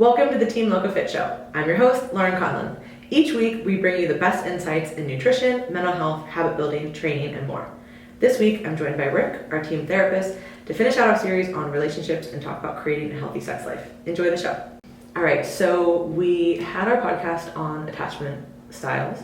Welcome to the Team Loco Fit Show. I'm your host, Lauren Conlon. Each week, we bring you the best insights in nutrition, mental health, habit building, training, and more. This week, I'm joined by Rick, our team therapist, to finish out our series on relationships and talk about creating a healthy sex life. Enjoy the show. All right, so we had our podcast on attachment styles,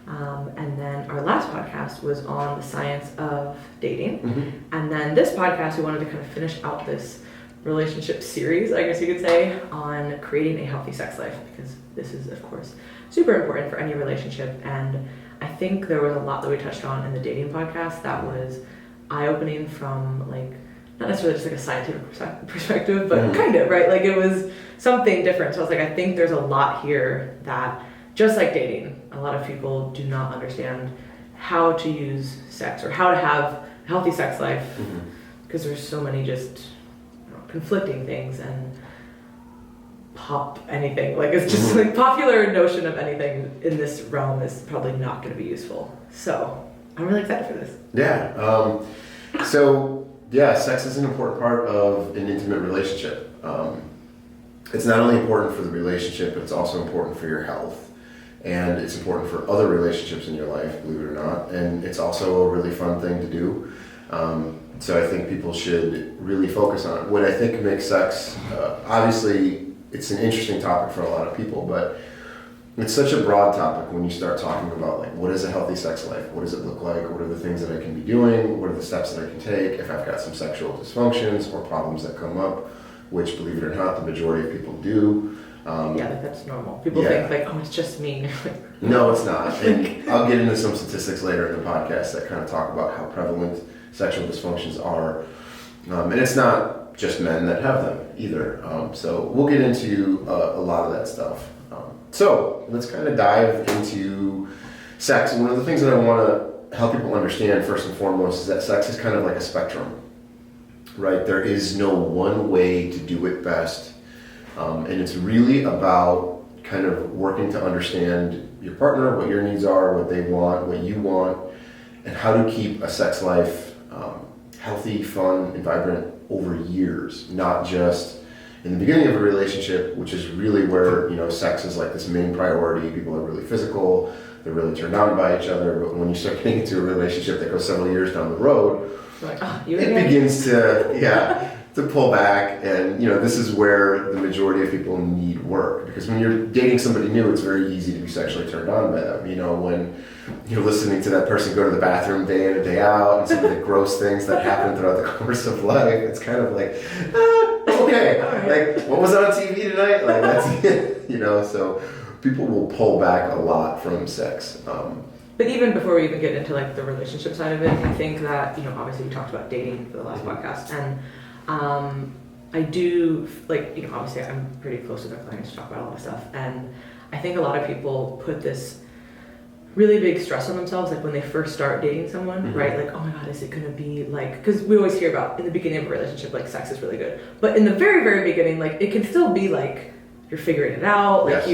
and then our last podcast was on the science of dating. And then this podcast, we wanted to kind of finish out this relationship series, I guess you could say, on creating a healthy sex life, because this is, of course, super important for any relationship. And I think there was a lot that we touched on in the dating podcast that was eye-opening from, like, not necessarily just like a scientific perspective, but kind of, right? Like, it was something different. So I was like, I think there's a lot here that, just like dating, a lot of people do not understand how to use sex or how to have a healthy sex life, because there's so many just conflicting things and pop anything. Like, it's just like popular notion of anything in this realm is probably not going to be useful. So I'm really excited for this. Sex is an important part of an intimate relationship. It's not only important for the relationship, but it's also important for your health. And it's important for other relationships in your life, believe it or not. And it's also a really fun thing to do. So I think people should really focus on it. What I think makes sex, obviously, it's an interesting topic for a lot of people, but it's such a broad topic when you start talking about, like, what is a healthy sex life? What does it look like? What are the things that I can be doing? What are the steps that I can take if I've got some sexual dysfunctions or problems that come up, which, believe it or not, the majority of people do. That's normal. People think, like, oh, it's just me. No, it's not. And I'll get into some statistics later in the podcast that kind of talk about how prevalent sexual dysfunctions are. And it's not just men that have them either. So we'll get into a lot of that stuff. So let's kind of dive into sex. And one of the things that I want to help people understand first and foremost is that sex is kind of like a spectrum, right? There is no one way to do it best. And it's really about kind of working to understand your partner, what your needs are, what they want, what you want, and how to keep a sex life healthy, fun, and vibrant over years, not just in the beginning of a relationship, which is really where, sex is like this main priority. People are really physical, they're really turned on by each other, but when you start getting into a relationship that goes several years down the road, it begins to pull back, and this is where the majority of people need work, because when you're dating somebody new, it's very easy to be sexually turned on by them. When you're listening to that person go to the bathroom day in and day out, and some of the gross things that happen throughout the course of life, it's kind of like, okay, like, what was on TV tonight? Like, that's it, so people will pull back a lot from sex. But even before we even get into, like, the relationship side of it, I think that, obviously we talked about dating for the last podcast, and I do, like, obviously I'm pretty close with our clients to talk about a lot of stuff, and I think a lot of people put this really big stress on themselves, like, when they first start dating someone, right? Like, oh my God, is it gonna be like, because we always hear about in the beginning of a relationship, like, sex is really good, but in the very, very beginning, like, it can still be like you're figuring it out, like,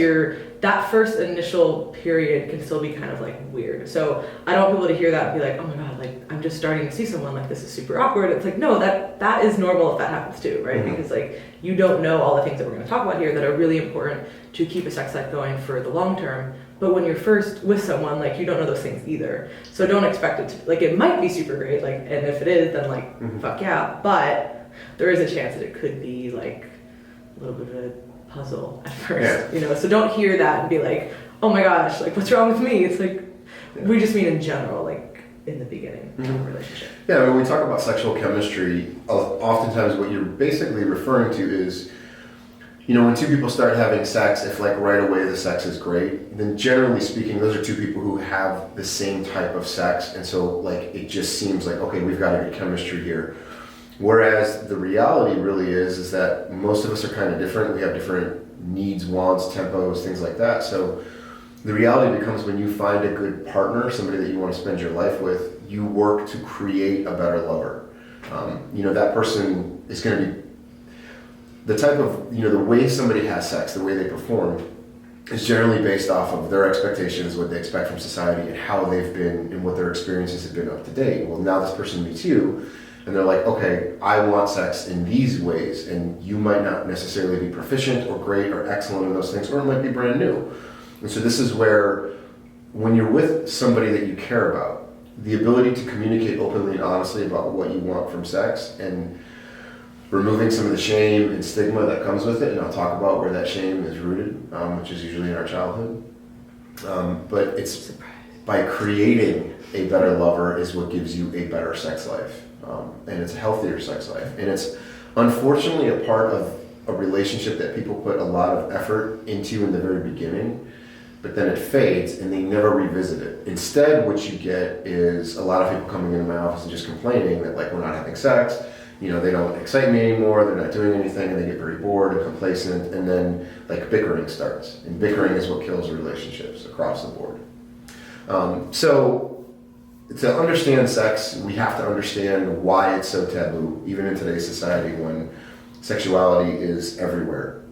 that first initial period can still be kind of, like, weird. So I don't want people to hear that and be like, oh my God, like, I'm just starting to see someone, like, this is super awkward. It's like, no, that is normal if that happens too, right? Because, like, you don't know all the things that we're going to talk about here that are really important to keep a sex life going for the long term. But when you're first with someone, like, you don't know those things either. So don't expect it to, like, it might be super great, like, and if it is, then, like, fuck yeah. But there is a chance that it could be, like, a little bit of a puzzle at first, so don't hear that and be like, oh my gosh, like, what's wrong with me? It's like, we just mean in general, like, in the beginning of a relationship. Yeah, when we talk about sexual chemistry, oftentimes what you're basically referring to is, when two people start having sex, if, like, right away the sex is great, then generally speaking, those are two people who have the same type of sex, and so, like, it just seems like, okay, we've got a good chemistry here. Whereas the reality really is that most of us are kind of different. We have different needs, wants, tempos, things like that. So the reality becomes, when you find a good partner, somebody that you want to spend your life with, you work to create a better lover. That person is going to be the type of, the way somebody has sex, the way they perform, is generally based off of their expectations, what they expect from society, and how they've been and what their experiences have been up to date. Well, now this person meets you, and they're like, okay, I want sex in these ways, and you might not necessarily be proficient or great or excellent in those things, or it might be brand new. And so this is where, when you're with somebody that you care about, the ability to communicate openly and honestly about what you want from sex, and removing some of the shame and stigma that comes with it, and I'll talk about where that shame is rooted, which is usually in our childhood. But it's by creating a better lover is what gives you a better sex life, and it's a healthier sex life. And it's unfortunately a part of a relationship that people put a lot of effort into in the very beginning, but then it fades and they never revisit it. Instead, what you get is a lot of people coming into my office and just complaining that, like, we're not having sex, you know, they don't excite me anymore, they're not doing anything, and they get very bored and complacent, and then, like, bickering starts. And bickering is what kills relationships across the board. So to understand sex, we have to understand why it's so taboo, even in today's society when sexuality is everywhere.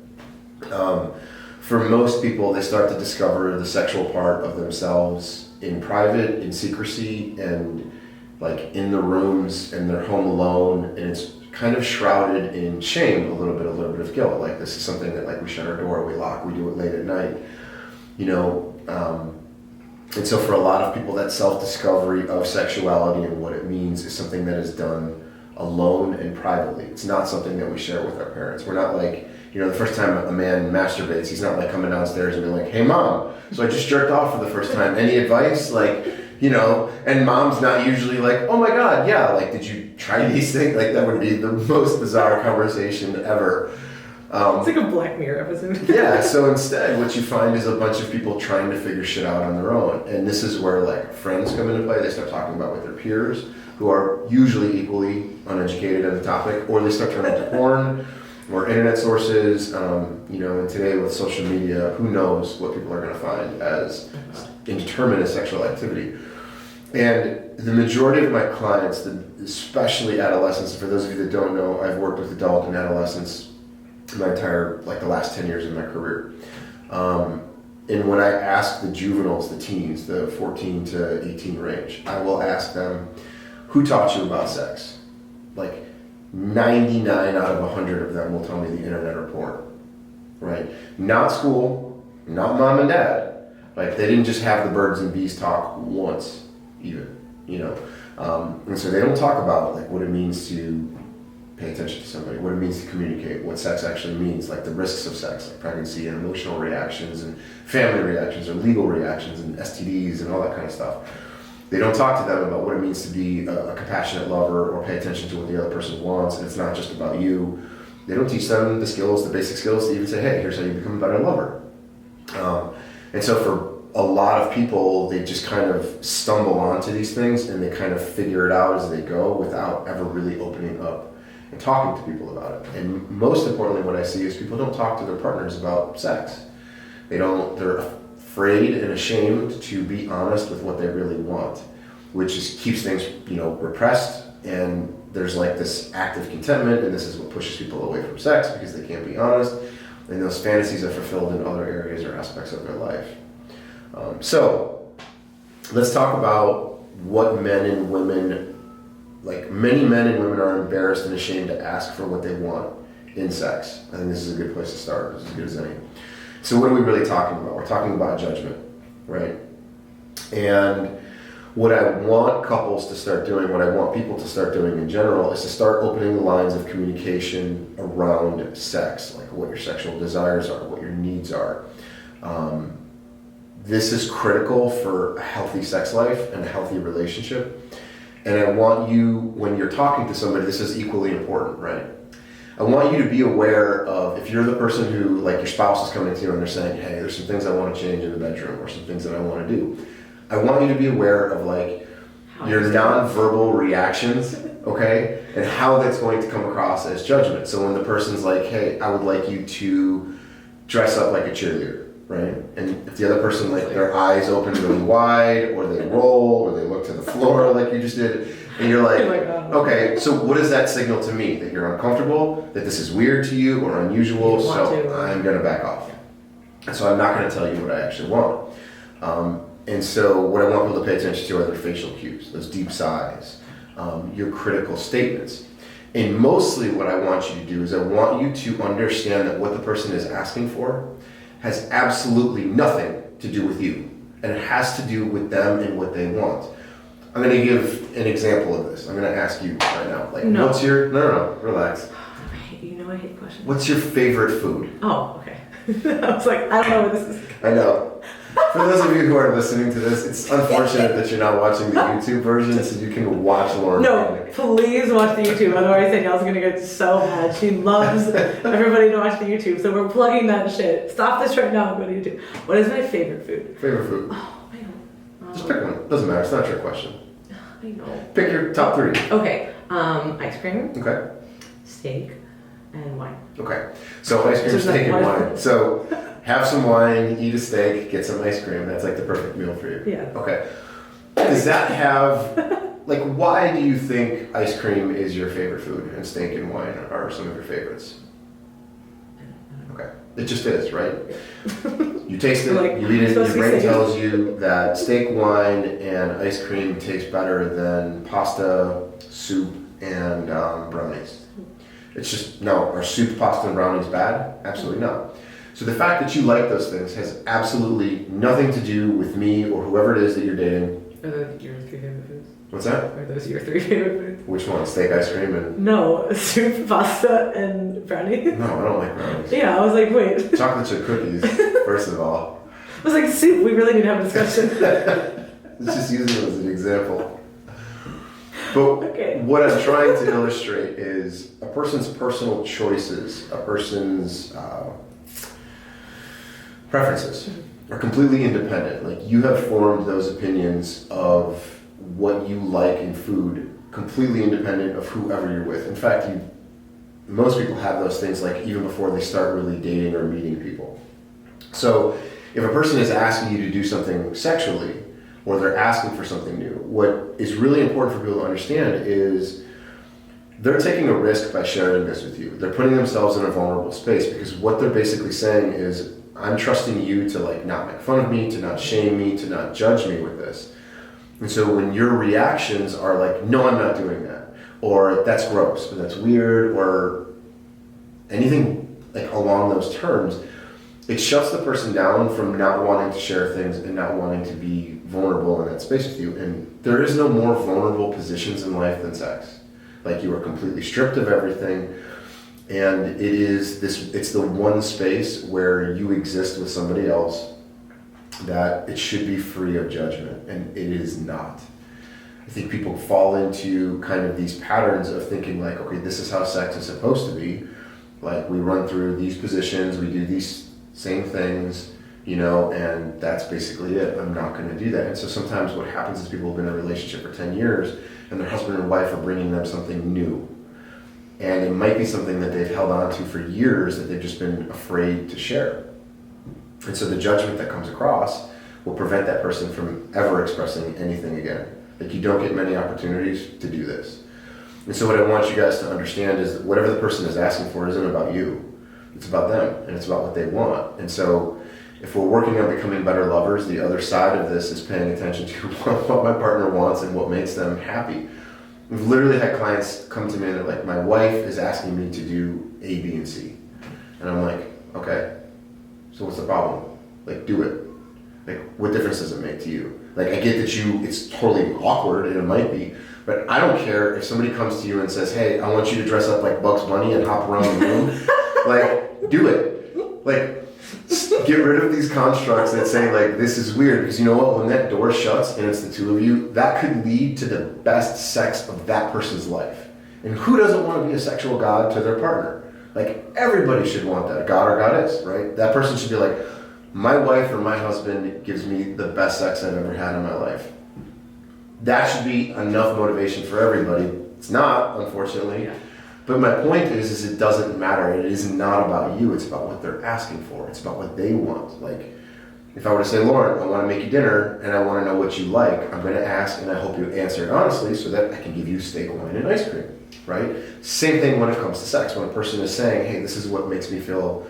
For most people, they start to discover the sexual part of themselves in private, in secrecy, and like in the rooms, and they're home alone, and it's kind of shrouded in shame, a little bit of guilt. Like, this is something that, like, we shut our door, we lock, we do it late at night, you know. And so for a lot of people, that self-discovery of sexuality and what it means is something that is done alone and privately. It's not something that we share with our parents. We're not like, you know, the first time a man masturbates, he's not like coming downstairs and being like, hey mom, so I just jerked off for the first time, any advice? Like, you know, and mom's not usually like, oh my god, yeah, like, did you try these things? Like, that would be the most bizarre conversation ever. It's like a Black Mirror episode. Yeah, so instead what you find is a bunch of people trying to figure shit out on their own. And this is where, like, friends come into play. They start talking about with their peers, who are usually equally uneducated on the topic, or they start turning to porn or internet sources. You know, and today with social media, who knows what people are going to find as indeterminate sexual activity. And the majority of my clients, especially adolescents, and for those of you that don't know, I've worked with adult and adolescents my entire, like, the last 10 years of my career. And when I ask the juveniles, the teens, the 14 to 18 range, I will ask them, who taught you about sex? Like, 99 out of 100 of them will tell me the internet or porn, right? Not school, not mom and dad. Like, they didn't just have the birds and bees talk once, even, you know? And so they don't talk about, like, what it means to pay attention to somebody, what it means to communicate, what sex actually means, like the risks of sex, like pregnancy and emotional reactions and family reactions or legal reactions and STDs and all that kind of stuff. They don't talk to them about what it means to be a compassionate lover or pay attention to what the other person wants, and it's not just about you. They don't teach them the skills, the basic skills, to even say, hey, here's how you become a better lover. And so for a lot of people, they just kind of stumble onto these things and they kind of figure it out as they go without ever really opening up and talking to people about it. And most importantly, what I see is people don't talk to their partners about sex. They're afraid and ashamed to be honest with what they really want, which is keeps things, you know, repressed, and there's like this active contentment, and this is what pushes people away from sex because they can't be honest, and those fantasies are fulfilled in other areas or aspects of their life. So let's talk about what men and women, like many men and women, are embarrassed and ashamed to ask for what they want in sex. I think this is a good place to start. This is as good as any. So what are we really talking about? We're talking about judgment, right? And what I want couples to start doing, what I want people to start doing in general, is to start opening the lines of communication around sex, like what your sexual desires are, what your needs are. This is critical for a healthy sex life and a healthy relationship. And I want you, when you're talking to somebody, this is equally important, right? I want you to be aware of, if you're the person who, like, your spouse is coming to you and they're saying, hey, there's some things I want to change in the bedroom or some things that I want to do. I want you to be aware of, like, your nonverbal reactions, okay? And how that's going to come across as judgment. So when the person's like, hey, I would like you to dress up like a cheerleader, right? And if the other person, like, their eyes open really wide, or they roll, or they look to the floor like you just did, and you're like, okay, so what does that signal to me? That you're uncomfortable, that this is weird to you or unusual, so I'm gonna back off. So I'm not gonna tell you what I actually want. And so what I want people to pay attention to are their facial cues, those deep sighs, your critical statements. And mostly what I want you to do is I want you to understand that what the person is asking for has absolutely nothing to do with you. And it has to do with them and what they want. I'm going to give an example of this. I'm going to ask you right now. Like, no. What's your... No, relax. I hate questions. What's your favorite food? Oh, okay. I was like, I don't know what this is. I know. For those of you who are listening to this, it's unfortunate that you're not watching the YouTube version so you can watch Lauren. No, please watch the YouTube. Otherwise, Danielle's going to get so mad. She loves everybody to watch the YouTube. So we're plugging that shit. Stop this right now and go to YouTube. What is my favorite food? Favorite food? Oh, I know. Just pick one. Doesn't matter. It's not your question. I know. Pick your top 3. Okay. Ice cream. Okay. Steak. And wine. Okay. So ice cream, steak, and wine. So have some wine, eat a steak, get some ice cream. That's like the perfect meal for you. Yeah. Okay. Does that have, like, why do you think ice cream is your favorite food and steak and wine are some of your favorites? Okay. It just is, right? You taste it, you eat it, your brain tells you that steak, wine, and ice cream taste better than pasta, soup, and brownies. It's just, no, are soup, pasta, and brownies bad? Absolutely not. So the fact that you like those things has absolutely nothing to do with me or whoever it is that you're dating. Are those your 3 favorite foods? What's that? Are those your 3 favorite foods? Which one? Steak, ice cream, and... No, soup, pasta, and brownies. No, I don't like brownies. Yeah, I was like, wait. Chocolate chip cookies, first of all. I was like, soup, we really need to have a discussion. Let's just use it as an example. But okay. What I'm trying to illustrate is a person's personal choices, a person's preferences are completely independent. Like, you have formed those opinions of what you like in food completely independent of whoever you're with. In fact, most people have those things like even before they start really dating or meeting people. So if a person is asking you to do something sexually, or they're asking for something new, what is really important for people to understand is they're taking a risk by sharing this with you. They're putting themselves in a vulnerable space because what they're basically saying is, I'm trusting you to like not make fun of me, to not shame me, to not judge me with this. And so when your reactions are like, no, I'm not doing that, or that's gross, or that's weird, or anything like along those terms, it shuts the person down from not wanting to share things and not wanting to be vulnerable in that space with you. And there is no more vulnerable positions in life than sex. Like, you are completely stripped of everything, and it's the one space where you exist with somebody else that it should be free of judgment, and it is not. I think people fall into kind of these patterns of thinking like, okay, this is how sex is supposed to be. Like, we run through these positions, we do these same things, and that's basically it. I'm not going to do that. And so sometimes what happens is people have been in a relationship for 10 years and their husband and wife are bringing them something new. And it might be something that they've held on to for years that they've just been afraid to share. And so the judgment that comes across will prevent that person from ever expressing anything again. Like, you don't get many opportunities to do this. And so what I want you guys to understand is that whatever the person is asking for isn't about you. It's about them, and it's about what they want. And so if we're working on becoming better lovers, the other side of this is paying attention to what my partner wants and what makes them happy. We've literally had clients come to me and they're like, my wife is asking me to do A, B, and C. And I'm like, okay, so what's the problem? Like, do it. Like, what difference does it make to you? Like, I get that it's totally awkward, and it might be, but I don't care if somebody comes to you and says, hey, I want you to dress up like Bugs Bunny and hop around the room. Like, do it. Like, get rid of these constructs that say, like, this is weird. Because you know what? When that door shuts and it's the two of you, that could lead to the best sex of that person's life. And who doesn't want to be a sexual god to their partner? Like, everybody should want that, god or goddess, right? That person should be like, my wife or my husband gives me the best sex I've ever had in my life. That should be enough motivation for everybody. It's not, unfortunately. Yeah. But my point is it doesn't matter. It is not about you. It's about what they're asking for. It's about what they want. Like, if I were to say, Lauren, I want to make you dinner and I want to know what you like, I'm going to ask and I hope you answer it honestly so that I can give you steak, wine, and ice cream, right? Same thing when it comes to sex. When a person is saying, hey, this is what makes me feel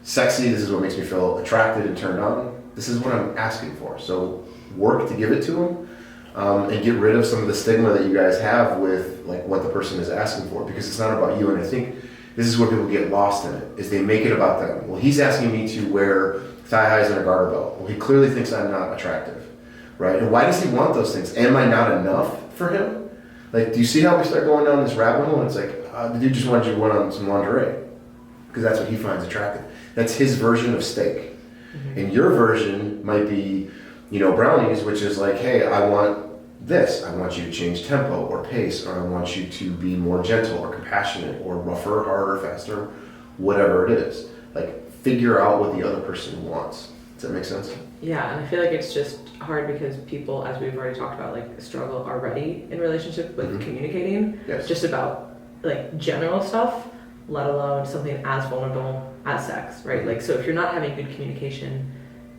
sexy, this is what makes me feel attracted and turned on, this is what I'm asking for. So work to give it to them. and get rid of some of the stigma that you guys have with like what the person is asking for, because it's not about you. And I think this is where people get lost in it, is they make it about them. Well, he's asking me to wear thigh highs and a garter belt. Well, he clearly thinks I'm not attractive, right? And why does he want those things? Am I not enough for him? Like, do you see how we start going down this rabbit hole? And it's like, the dude just wanted you to put on some lingerie because that's what he finds attractive. That's his version of steak. Mm-hmm. And your version might be, brownies, which is like, hey, I want this. I want you to change tempo or pace, or I want you to be more gentle or compassionate or rougher, harder, faster, whatever it is. Like, figure out what the other person wants. Does that make sense? Yeah, and I feel like it's just hard because people, as we've already talked about, like struggle already in relationship with communicating. Yes. Just about like general stuff, let alone something as vulnerable as sex, right? Like, so if you're not having good communication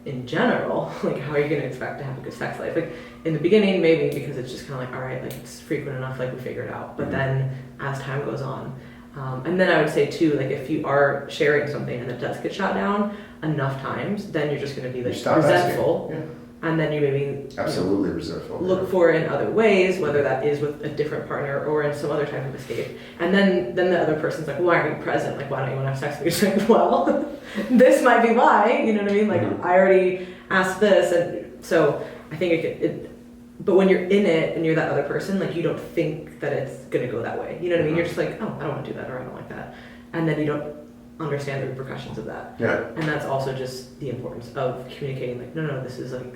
in general, like how are you going to expect to have a good sex life? Like in the beginning, maybe because it's just kind of like, all right, like it's frequent enough, like we figure it out. But then as time goes on, and then I would say too, like if you are sharing something and it does get shot down enough times, then you're just going to be like resentful. Yeah. And then you maybe absolutely resentful. Look for it in other ways, whether that is with a different partner or in some other type of escape. And then the other person's like, why aren't you present? Like, why don't you want to have sex with me? You're like, well, this might be why, you know what I mean? Like, I already asked this. And so I think but when you're in it and you're that other person, like you don't think that it's going to go that way. You know what I mean? You're just like, oh, I don't want to do that, or I don't like that. And then you don't understand the repercussions of that. Yeah. And that's also just the importance of communicating, like, no, this is like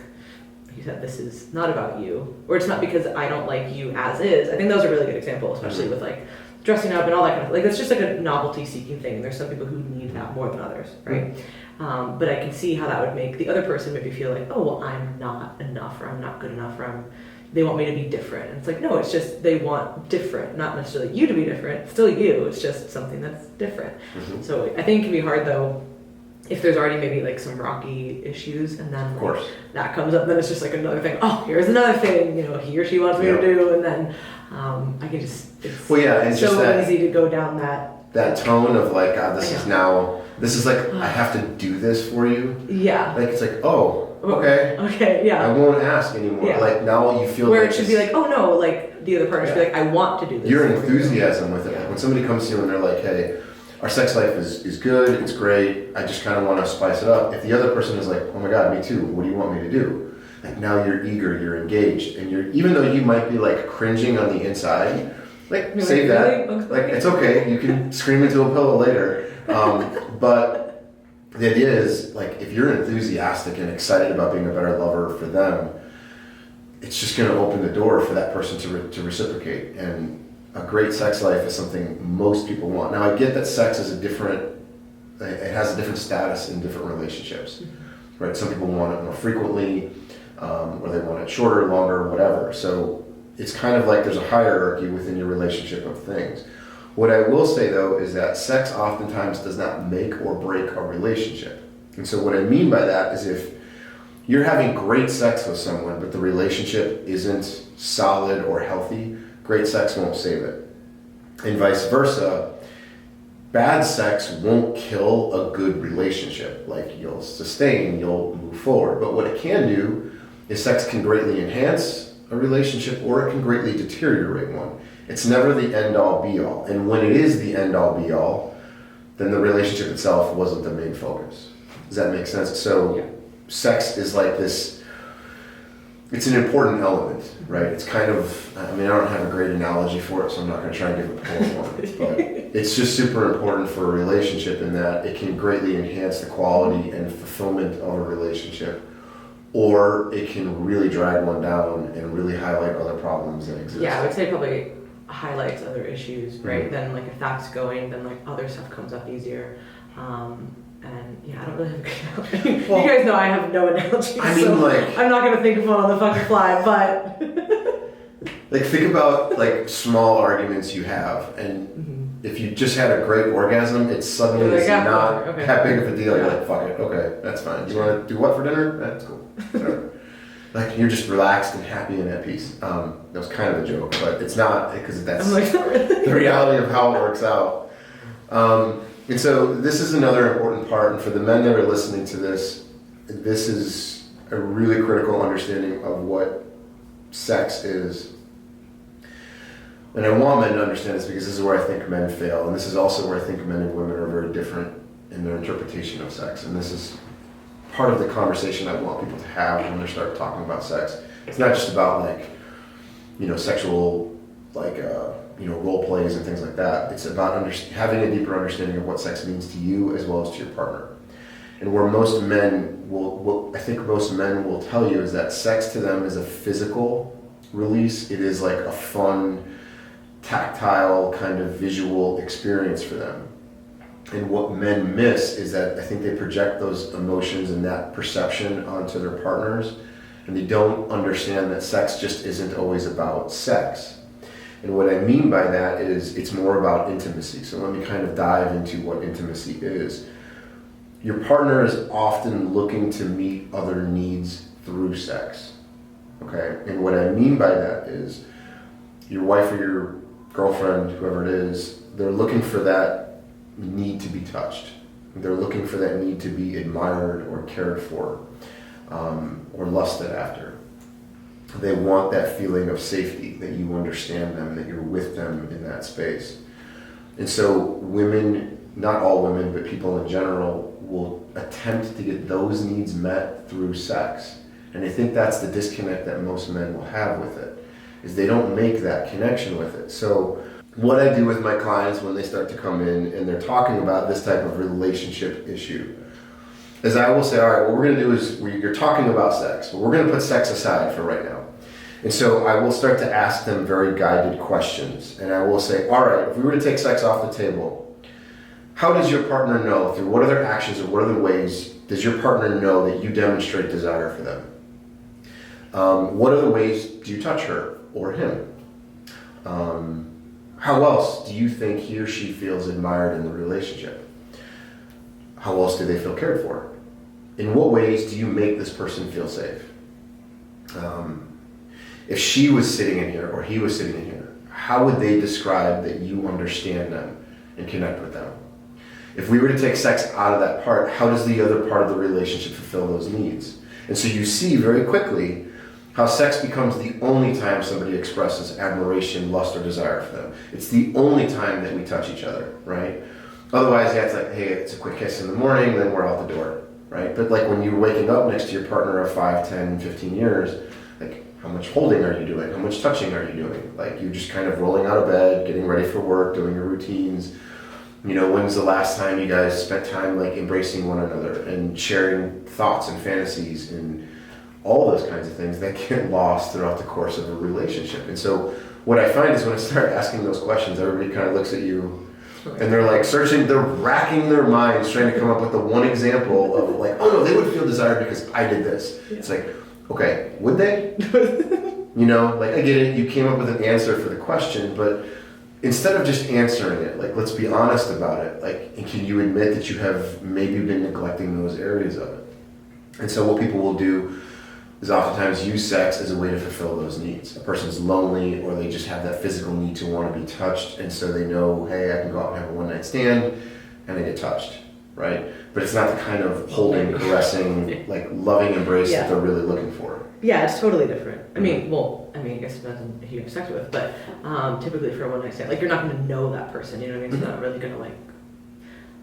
you said, this is not about you, or it's not because I don't like you as is. I think those are a really good example, especially with like dressing up and all that kind of like, it's just like a novelty seeking thing. There's some people who need that more than others, right? But I can see how that would make the other person maybe feel like, oh, well, I'm not enough, or I'm not good enough, or they want me to be different. And it's like, no, it's just they want different, not necessarily you to be different, still you, it's just something that's different. So I think it can be hard though, if there's already maybe like some rocky issues, and then like, that comes up, then it's just like another thing. Oh, here's another thing, he or she wants me to do, and then I can just, it's and so just easy to go down that tone of like, God, this is like, I have to do this for you. Yeah. Like, it's like, oh, okay. Okay, yeah. I won't ask anymore. Yeah. Like, now you feel where like it should be like, oh no, like the other partner should be like, I want to do this. Your enthusiasm with it. Like, when somebody comes to you and they're like, hey, our sex life is good, it's great, I just kind of want to spice it up. If the other person is like, oh my God, me too, what do you want me to do? Like, now you're eager, you're engaged, and even though you might be like cringing on the inside, like, save that. Like, it's okay, you can scream into a pillow later. But the idea is, like, if you're enthusiastic and excited about being a better lover for them, it's just going to open the door for that person to reciprocate. And a great sex life is something most people want. Now, I get that sex is it has a different status in different relationships, right? Some people want it more frequently, or they want it shorter, longer, whatever. So it's kind of like there's a hierarchy within your relationship of things. What I will say, though, is that sex oftentimes does not make or break a relationship. And so what I mean by that is if you're having great sex with someone, but the relationship isn't solid or healthy, great sex won't save it. And vice versa, bad sex won't kill a good relationship. Like, you'll sustain, you'll move forward. But what it can do is sex can greatly enhance a relationship, or it can greatly deteriorate one. It's never the end-all be-all. And when it is the end-all be-all, then the relationship itself wasn't the main focus. Does that make sense? So sex is like this, it's an important element, right? It's kind of, I don't have a great analogy for it, so I'm not going to try and give a poor one. But it's just super important for a relationship in that it can greatly enhance the quality and fulfillment of a relationship, or it can really drag one down and really highlight other problems that exist. Yeah, I would say probably highlights other issues, right? Then like if that's going, then like other stuff comes up easier. And I don't really have a good analogy. Well, you guys know I have no analogy. So I'm not gonna think of one on the fucking fly, but like, think about like small arguments you have, and if you just had a great orgasm, it's suddenly like, not that big of a deal. You're like, fuck it, okay, that's fine. Do you want to do what for dinner? That's cool. Like, you're just relaxed and happy and at peace. That was kind of a joke, but it's not, because that's the reality of how it works out. And so this is another important part, and for the men that are listening to this, this is a really critical understanding of what sex is, and I want men to understand this because this is where I think men fail, and this is also where I think men and women are very different in their interpretation of sex, and this is part of the conversation I want people to have when they start talking about sex. It's not just about sexual role plays and things like that. It's about having a deeper understanding of what sex means to you as well as to your partner. And where most men I think most men will tell you is that sex to them is a physical release. It is like a fun, tactile kind of visual experience for them. And what men miss is that I think they project those emotions and that perception onto their partners, and they don't understand that sex just isn't always about sex. And what I mean by that is it's more about intimacy. So let me kind of dive into what intimacy is. Your partner is often looking to meet other needs through sex. Okay? And what I mean by that is your wife or your girlfriend, whoever it is, they're looking for that need to be touched. They're looking for that need to be admired or cared for, or lusted after. They want that feeling of safety, that you understand them, that you're with them in that space. And so women, not all women, but people in general, will attempt to get those needs met through sex. And I think that's the disconnect that most men will have with it, is they don't make that connection with it. So what I do with my clients when they start to come in and they're talking about this type of relationship issue is I will say, all right, what we're going to do is you're talking about sex, but we're going to put sex aside for right now. And so I will start to ask them very guided questions. And I will say, all right, if we were to take sex off the table, how does your partner know, through what other actions or what other ways does your partner know that you demonstrate desire for them? What other ways do you touch her or him? How else do you think he or she feels admired in the relationship? How else do they feel cared for? In what ways do you make this person feel safe? If she was sitting in here or he was sitting in here, how would they describe that you understand them and connect with them? If we were to take sex out of that part, how does the other part of the relationship fulfill those needs? And so you see very quickly how sex becomes the only time somebody expresses admiration, lust, or desire for them. It's the only time that we touch each other, right? Otherwise, yeah, it's like, hey, it's a quick kiss in the morning, then we're out the door, right? But like when you're waking up next to your partner of 5, 10, 15 years, like how much holding are you doing? How much touching are you doing? Like you're just kind of rolling out of bed, getting ready for work, doing your routines. When's the last time you guys spent time like embracing one another and sharing thoughts and fantasies and all those kinds of things that get lost throughout the course of a relationship. And so what I find is when I start asking those questions, everybody kind of looks at you and they're like searching, they're racking their minds trying to come up with the one example of like, oh no, they would feel desired because I did this. Yeah. It's like, okay, would they? Like I get it, you came up with an answer for the question, but instead of just answering it, like let's be honest about it. Like, and can you admit that you have maybe been neglecting those areas of it? And so what people will do is oftentimes use sex as a way to fulfill those needs. A person's lonely or they just have that physical need to want to be touched, and so they know, hey, I can go out and have a one-night stand and they get touched, right? But it's not the kind of holding, caressing, like loving embrace that they're really looking for. Yeah, it's totally different. I mean, I guess it depends on who you have sex with, but typically for a one-night stand, like you're not going to know that person, you know what I mean? It's not really going to like,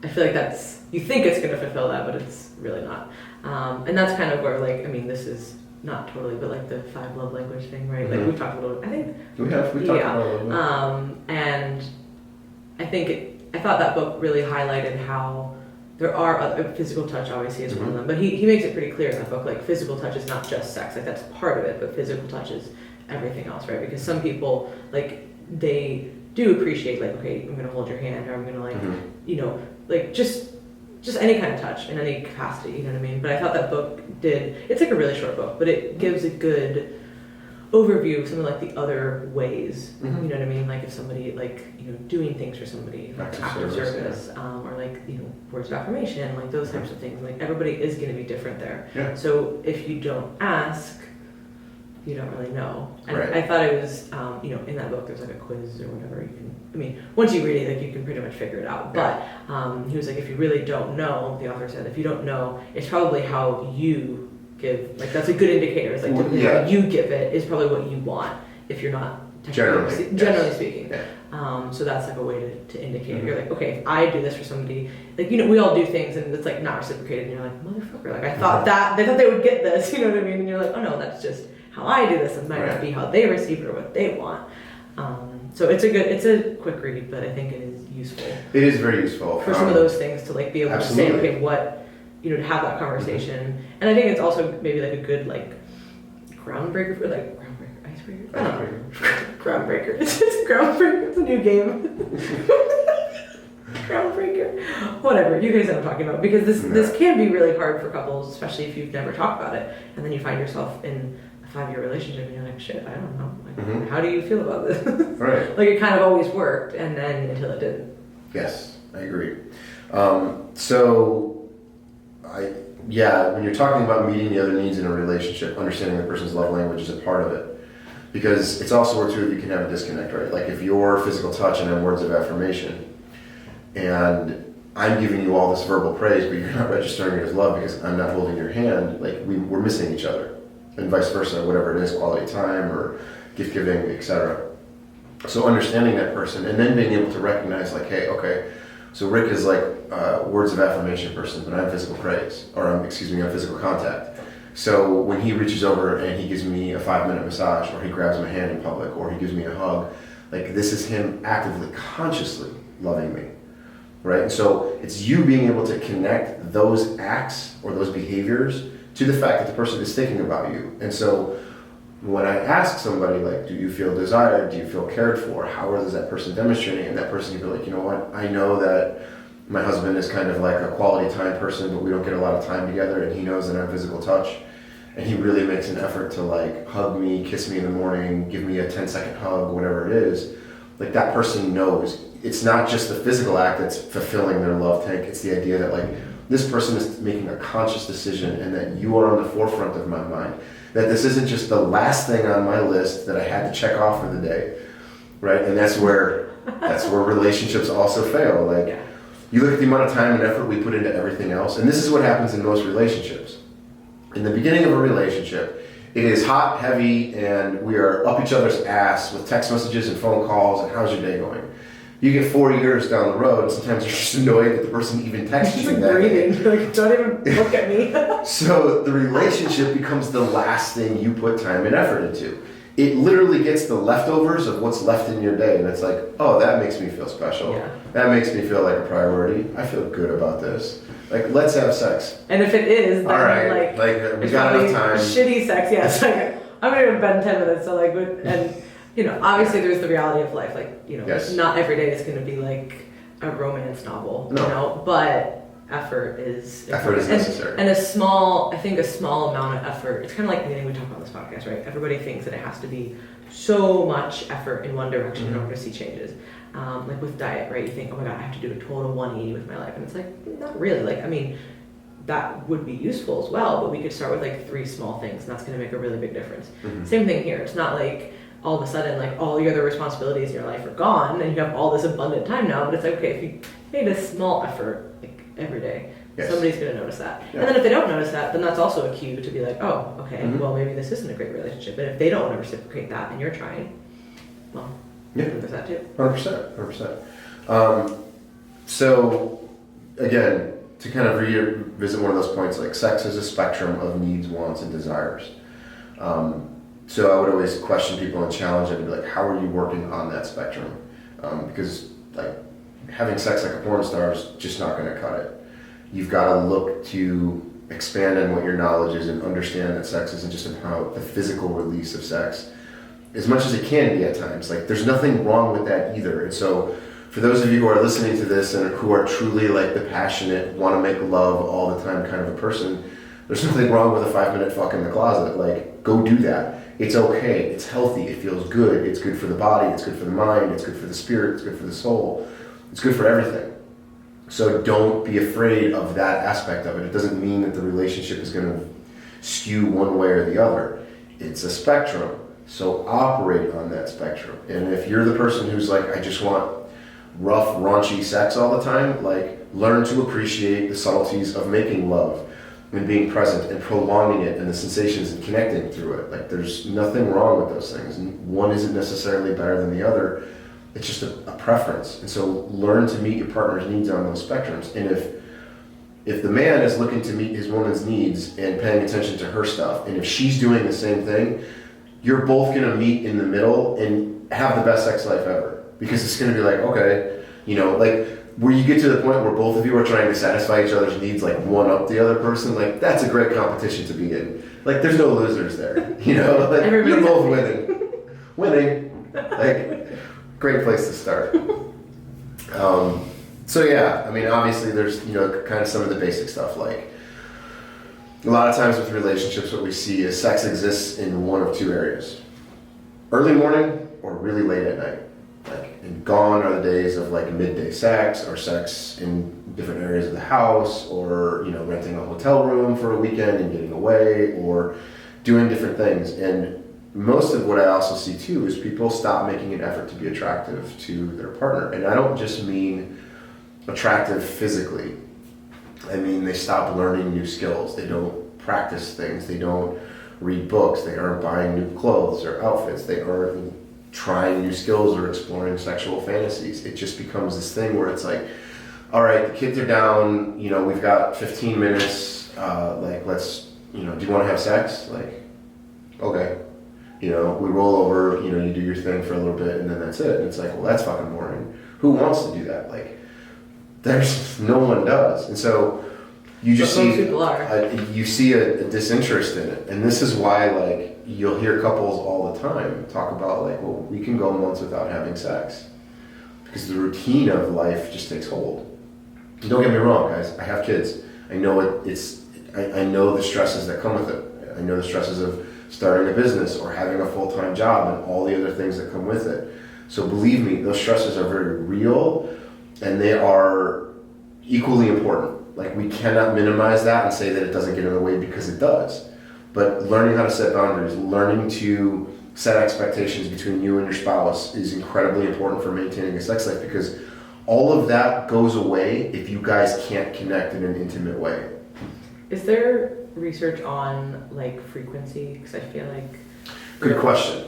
I feel like that's, you think it's going to fulfill that, but it's really not. And that's kind of where like, I mean, this is not totally, but like the 5 love language thing, right? Like we've talked a little, I think. We've talked about it a little bit. And I think I thought that book really highlighted how there are other, physical touch obviously is one of them, but he makes it pretty clear in that book, like physical touch is not just sex, like that's part of it, but physical touch is everything else, right? Because some people, like, they do appreciate, like, okay, I'm gonna hold your hand, or I'm gonna like, like just any kind of touch in any capacity, you know what I mean? But I thought that book it's like a really short book, but it gives a good overview of some of like the other ways, you know what I mean? Like if somebody like, doing things for somebody, like active service, or like, words of affirmation, like those types of things. Like everybody is going to be different there. Yeah. So if you don't ask, you don't really know. And I thought it was, in that book there's like a quiz or whatever you can, once you read it, like you can pretty much figure it out. Yeah. But he was like, if you really don't know, the author said, if you don't know, it's probably how you give, like that's a good indicator. It's like typically how you give it is probably what you want if you're not generally speaking. Yeah. So that's like a way to indicate. You're like, okay, if I do this for somebody, like, you know, we all do things and it's like not reciprocated and you're like, motherfucker, like I thought they thought they would get this, you know what I mean? And you're like, oh no, that's just how I do this. It might not be how they receive it or what they want. So it's a quick read, but I think it is useful. It is very useful for some of those things to like be able to say, okay, what, you know, to have that conversation. And I think it's also maybe like a good like groundbreaker for like icebreaker. Groundbreaker. It's just groundbreaker. It's a new game. Groundbreaker. Whatever. You guys know what I'm talking about, because this can be really hard for couples, especially if you've never talked about it, and then you find yourself in a 5-year relationship and you're like, shit, I don't know. Like, how do you feel about this? Right. Like it kind of always worked, and then until it didn't. Yes, I agree. When you're talking about meeting the other needs in a relationship, understanding the person's love language is a part of it. Because it's also where two of you can have a disconnect, right? Like if you're physical touch and I'm words of affirmation, and I'm giving you all this verbal praise, but you're not registering it as love because I'm not holding your hand, like we're missing each other. And vice versa, whatever it is, quality time or gift giving, etc. So understanding that person and then being able to recognize like, hey, okay, so Rick is like words of affirmation person, but I'm physical praise, or I'm physical contact. So when he reaches over and he gives me a 5-minute massage, or he grabs my hand in public, or he gives me a hug, like this is him actively, consciously loving me, right? And so it's you being able to connect those acts or those behaviors to the fact that the person is thinking about you. And so when I ask somebody, like, do you feel desired? Do you feel cared for? How is that person demonstrating? And that person can be like, you know what? I know that my husband is kind of like a quality time person, but we don't get a lot of time together, and he knows that I'm physical touch. And he really makes an effort to like hug me, kiss me in the morning, give me a 10-second hug, whatever it is. Like that person knows. It's not just the physical act that's fulfilling their love tank. It's the idea that like this person is making a conscious decision and that you are on the forefront of my mind. That this isn't just the last thing on my list that I had to check off for the day, right? And that's where relationships also fail. Like you look at the amount of time and effort we put into everything else, and this is what happens in most relationships. In the beginning of a relationship, it is hot, heavy, and we are up each other's ass with text messages and phone calls and how's your day going? You get 4 years down the road, and sometimes you're just annoyed that the person even texted you that day. You're like, don't even look at me. So the relationship becomes the last thing you put time and effort into. It literally gets the leftovers of what's left in your day, and it's like, oh, that makes me feel special. Yeah. That makes me feel like a priority. I feel good about this. Like, let's have sex. And if it is, then all right, like we got enough time. Shitty sex, yes. Like, I'm gonna go to bed in 10 minutes. So like, and you know, obviously there's the reality of life. Like, you know, not every day is gonna be like a romance novel. No. You know, but effort is necessary. And a small amount of effort. It's kind of like anything we talk about on this podcast, right? Everybody thinks that it has to be so much effort in one direction in order to see changes. Like with diet, right? You think, oh my God, I have to do a total 180 with my life. And it's like, not really. Like, I mean, that would be useful as well, but we could start with like 3 small things, and that's going to make a really big difference. Same thing here. It's not like all of a sudden, like all your other responsibilities in your life are gone and you have all this abundant time now, but it's like, okay, if you made a small effort like every day, somebody's going to notice that. And then if they don't notice that, then that's also a cue to be like, oh, okay, well, maybe this isn't a great relationship. And if they don't want to reciprocate that and you're trying, well, there's that too. 100%. So, again, to kind of revisit one of those points, like sex is a spectrum of needs, wants, and desires. So I would always question people and challenge them to be like, how are you working on that spectrum? Because like having sex like a porn star is just not going to cut it. You've got to look to expand on what your knowledge is and understand that sex isn't just about the physical release of sex, as much as it can be at times. Like there's nothing wrong with that either. And so for those of you who are listening to this and who are truly like the passionate, want to make love all the time kind of a person, there's nothing wrong with a 5-minute fuck in the closet. Like, go do that. It's okay. It's healthy. It feels good. It's good for the body. It's good for the mind. It's good for the spirit. It's good for the soul. It's good for everything. So don't be afraid of that aspect of it. It doesn't mean that the relationship is going to skew one way or the other. It's a spectrum. So operate on that spectrum. And if you're the person who's like, I just want rough, raunchy sex all the time, like learn to appreciate the subtleties of making love. and being present and prolonging it and the sensations and connecting through it. Like there's nothing wrong with those things. And one isn't necessarily better than the other. It's just a preference. And so learn to meet your partner's needs on those spectrums. And if the man is looking to meet his woman's needs and paying attention to her stuff, and if she's doing the same thing, you're both going to meet in the middle and have the best sex life ever. Because it's going to be like, okay, like where you get to the point where both of you are trying to satisfy each other's needs, like one up the other person, like that's a great competition to be in. Like there's no losers there, like you're both winning, like great place to start. So yeah, I mean, obviously there's, kind of some of the basic stuff, like a lot of times with relationships, what we see is sex exists in one of two areas: early morning or really late at night. And gone are the days of like midday sex or sex in different areas of the house, or renting a hotel room for a weekend and getting away, or doing different things. And most of what I also see too is people stop making an effort to be attractive to their partner. And I don't just mean attractive physically. I mean they stop learning new skills. They don't practice things. They don't read books. They aren't buying new clothes or outfits. They aren't trying new skills or exploring sexual fantasies. It just becomes this thing where it's like, all right, the kids are down, we've got 15 minutes, let's, do you want to have sex? Like, okay. We roll over, you do your thing for a little bit and then that's it. And it's like, well, that's fucking boring. Who wants to do that? Like, there's no one does. And so you just see, you see a disinterest in it. And this is why, like, you'll hear couples all the time talk about, like, well, we can go months without having sex because the routine of life just takes hold. And don't get me wrong, guys. I have kids. I know I know the stresses that come with it. I know the stresses of starting a business or having a full-time job and all the other things that come with it. So believe me, those stresses are very real and they are equally important. Like, we cannot minimize that and say that it doesn't get in the way, because it does. But learning how to set boundaries, learning to set expectations between you and your spouse is incredibly important for maintaining a sex life, because all of that goes away if you guys can't connect in an intimate way. Is there research on like frequency? Because I feel like good question.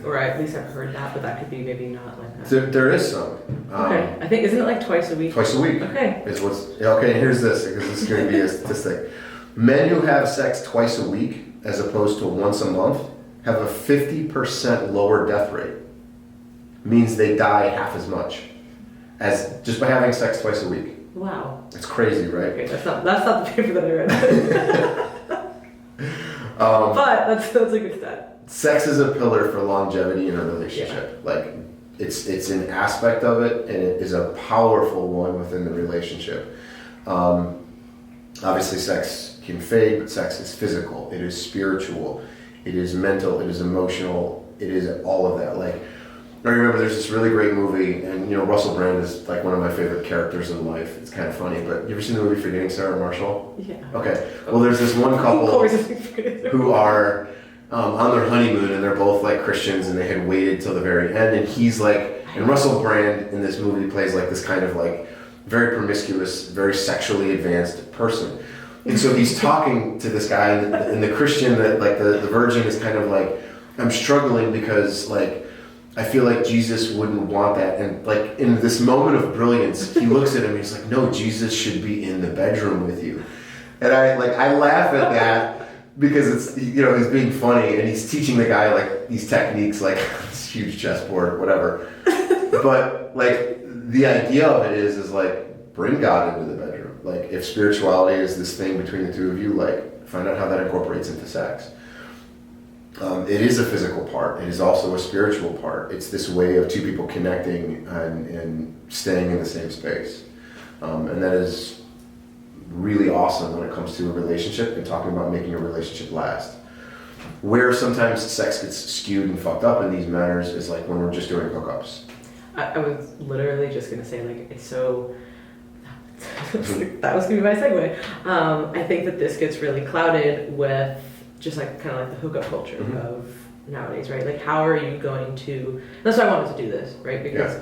Or at least I've heard that, but that could be maybe not like that. There is some. Okay, I think, isn't it like twice a week? Twice a week. Okay. Okay, here's this, because this is going to be a statistic. Men who have sex twice a week as opposed to once a month have a 50% lower death rate. Means they die half as much as just by having sex twice a week. Wow. It's crazy, right? Okay, that's not the paper that I read. But that's a good stat. Sex is a pillar for longevity in a relationship. Yeah. Like, it's an aspect of it, and it is a powerful one within the relationship. Obviously, sex can fade, but sex is physical. It is spiritual. It is mental. It is emotional. It is all of that. Like, I remember there's this really great movie, and Russell Brand is like one of my favorite characters in life. It's kind of funny, but you ever seen the movie Forgetting Sarah Marshall? Yeah. Okay. Well, there's this one couple who are on their honeymoon, and they're both like Christians, and they had waited till the very end, and he's like, and Russell Brand in this movie plays like this kind of like very promiscuous, very sexually advanced person. And so he's talking to this guy, and the Christian, that like the virgin, is kind of like, I'm struggling because like I feel like Jesus wouldn't want that. And like in this moment of brilliance, he looks at him and he's like, no, Jesus should be in the bedroom with you. And I laugh at that because it's, he's being funny and he's teaching the guy like these techniques, like this huge chessboard, whatever. But like the idea of it is like, bring God into the bedroom. Like, if spirituality is this thing between the two of you, like, find out how that incorporates into sex. It is a physical part. It is also a spiritual part. It's this way of two people connecting and staying in the same space. And that is really awesome when it comes to a relationship and talking about making a relationship last. Where sometimes sex gets skewed and fucked up in these matters is like when we're just doing hookups. I was literally just going to say, like, it's so... that was going to be my segue. I think that this gets really clouded with just like kind of like the hookup culture of nowadays, right? Like, how are you going to... That's why I wanted to do this, right? Because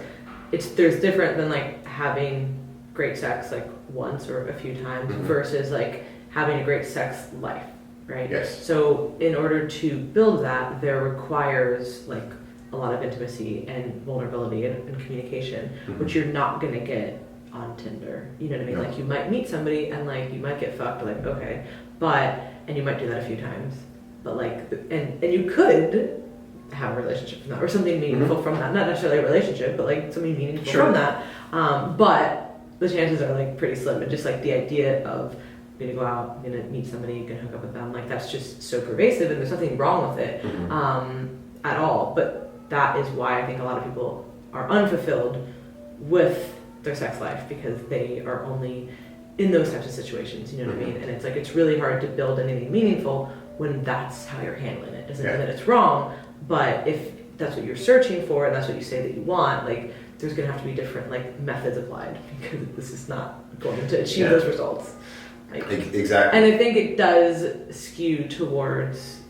there's different than like having great sex like once or a few times versus like having a great sex life, right? Yes. So in order to build that, there requires like a lot of intimacy and vulnerability and communication, which you're not gonna get on Tinder. You know what I mean? No. Like you might meet somebody and like you might get fucked, like okay, and you might do that a few times, but like and you could have a relationship from that or something meaningful from that. Not necessarily a relationship, but like something meaningful from that. But the chances are like pretty slim. And just like the idea of I'm gonna go out, I'm gonna meet somebody, gonna hook up with them, like that's just so pervasive, and there's nothing wrong with it at all. But that is why I think a lot of people are unfulfilled with their sex life, because they are only in those types of situations, you know what I mean? And it's like it's really hard to build anything meaningful when that's how you're handling it. Doesn't mean that it's wrong, but if that's what you're searching for and that's what you say that you want, like there's gonna have to be different like methods applied, because this is not going to achieve those results. Like, exactly. And I think it does skew towards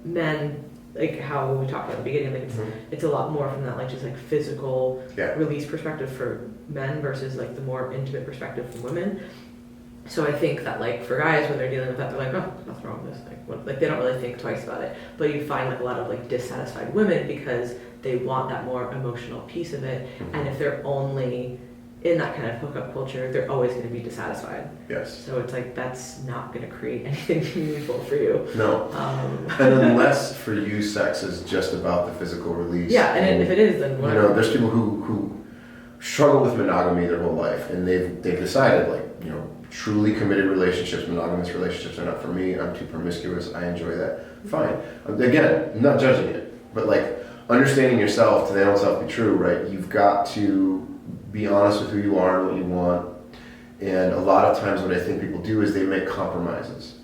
men, like how we talked about at the beginning, like it's a lot more from that like just like physical release perspective for men versus like the more intimate perspective from women. So I think that like for guys, when they're dealing with that, they're like, oh, nothing wrong with this. Like they don't really think twice about it. But you find like a lot of like dissatisfied women because they want that more emotional piece of it. And if they're only in that kind of hookup culture, they're always going to be dissatisfied. Yes. So it's like that's not going to create anything meaningful for you. No. And unless for you sex is just about the physical release. Yeah, and if it is, then whatever. You know, there's people who struggle with monogamy their whole life, and they've decided like, you know, truly committed relationships, monogamous relationships are not for me. I'm too promiscuous. I enjoy that. Fine. Again, I'm not judging it, but like understanding yourself to then self be true, right? You've got to be honest with who you are and what you want. And a lot of times what I think people do is they make compromises.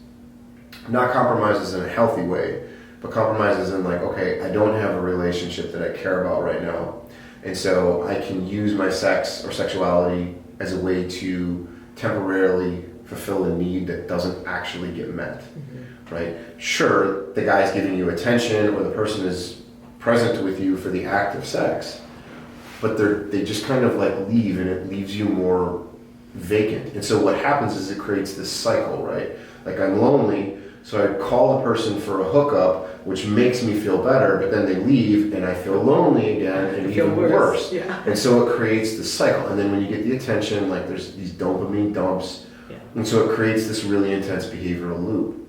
Not compromises in a healthy way, but compromises in like, okay, I don't have a relationship that I care about right now. And so I can use my sex or sexuality as a way to temporarily fulfill a need that doesn't actually get met, right? Sure, the guy's giving you attention or the person is present with you for the act of sex, but they just kind of like leave, and it leaves you more vacant. And so what happens is it creates this cycle, right? Like I'm lonely, so I call the person for a hookup, which makes me feel better, but then they leave and I feel lonely again and even worse. Yeah. And so it creates this cycle. And then when you get the attention, like there's these dopamine dumps. Yeah. And so it creates this really intense behavioral loop.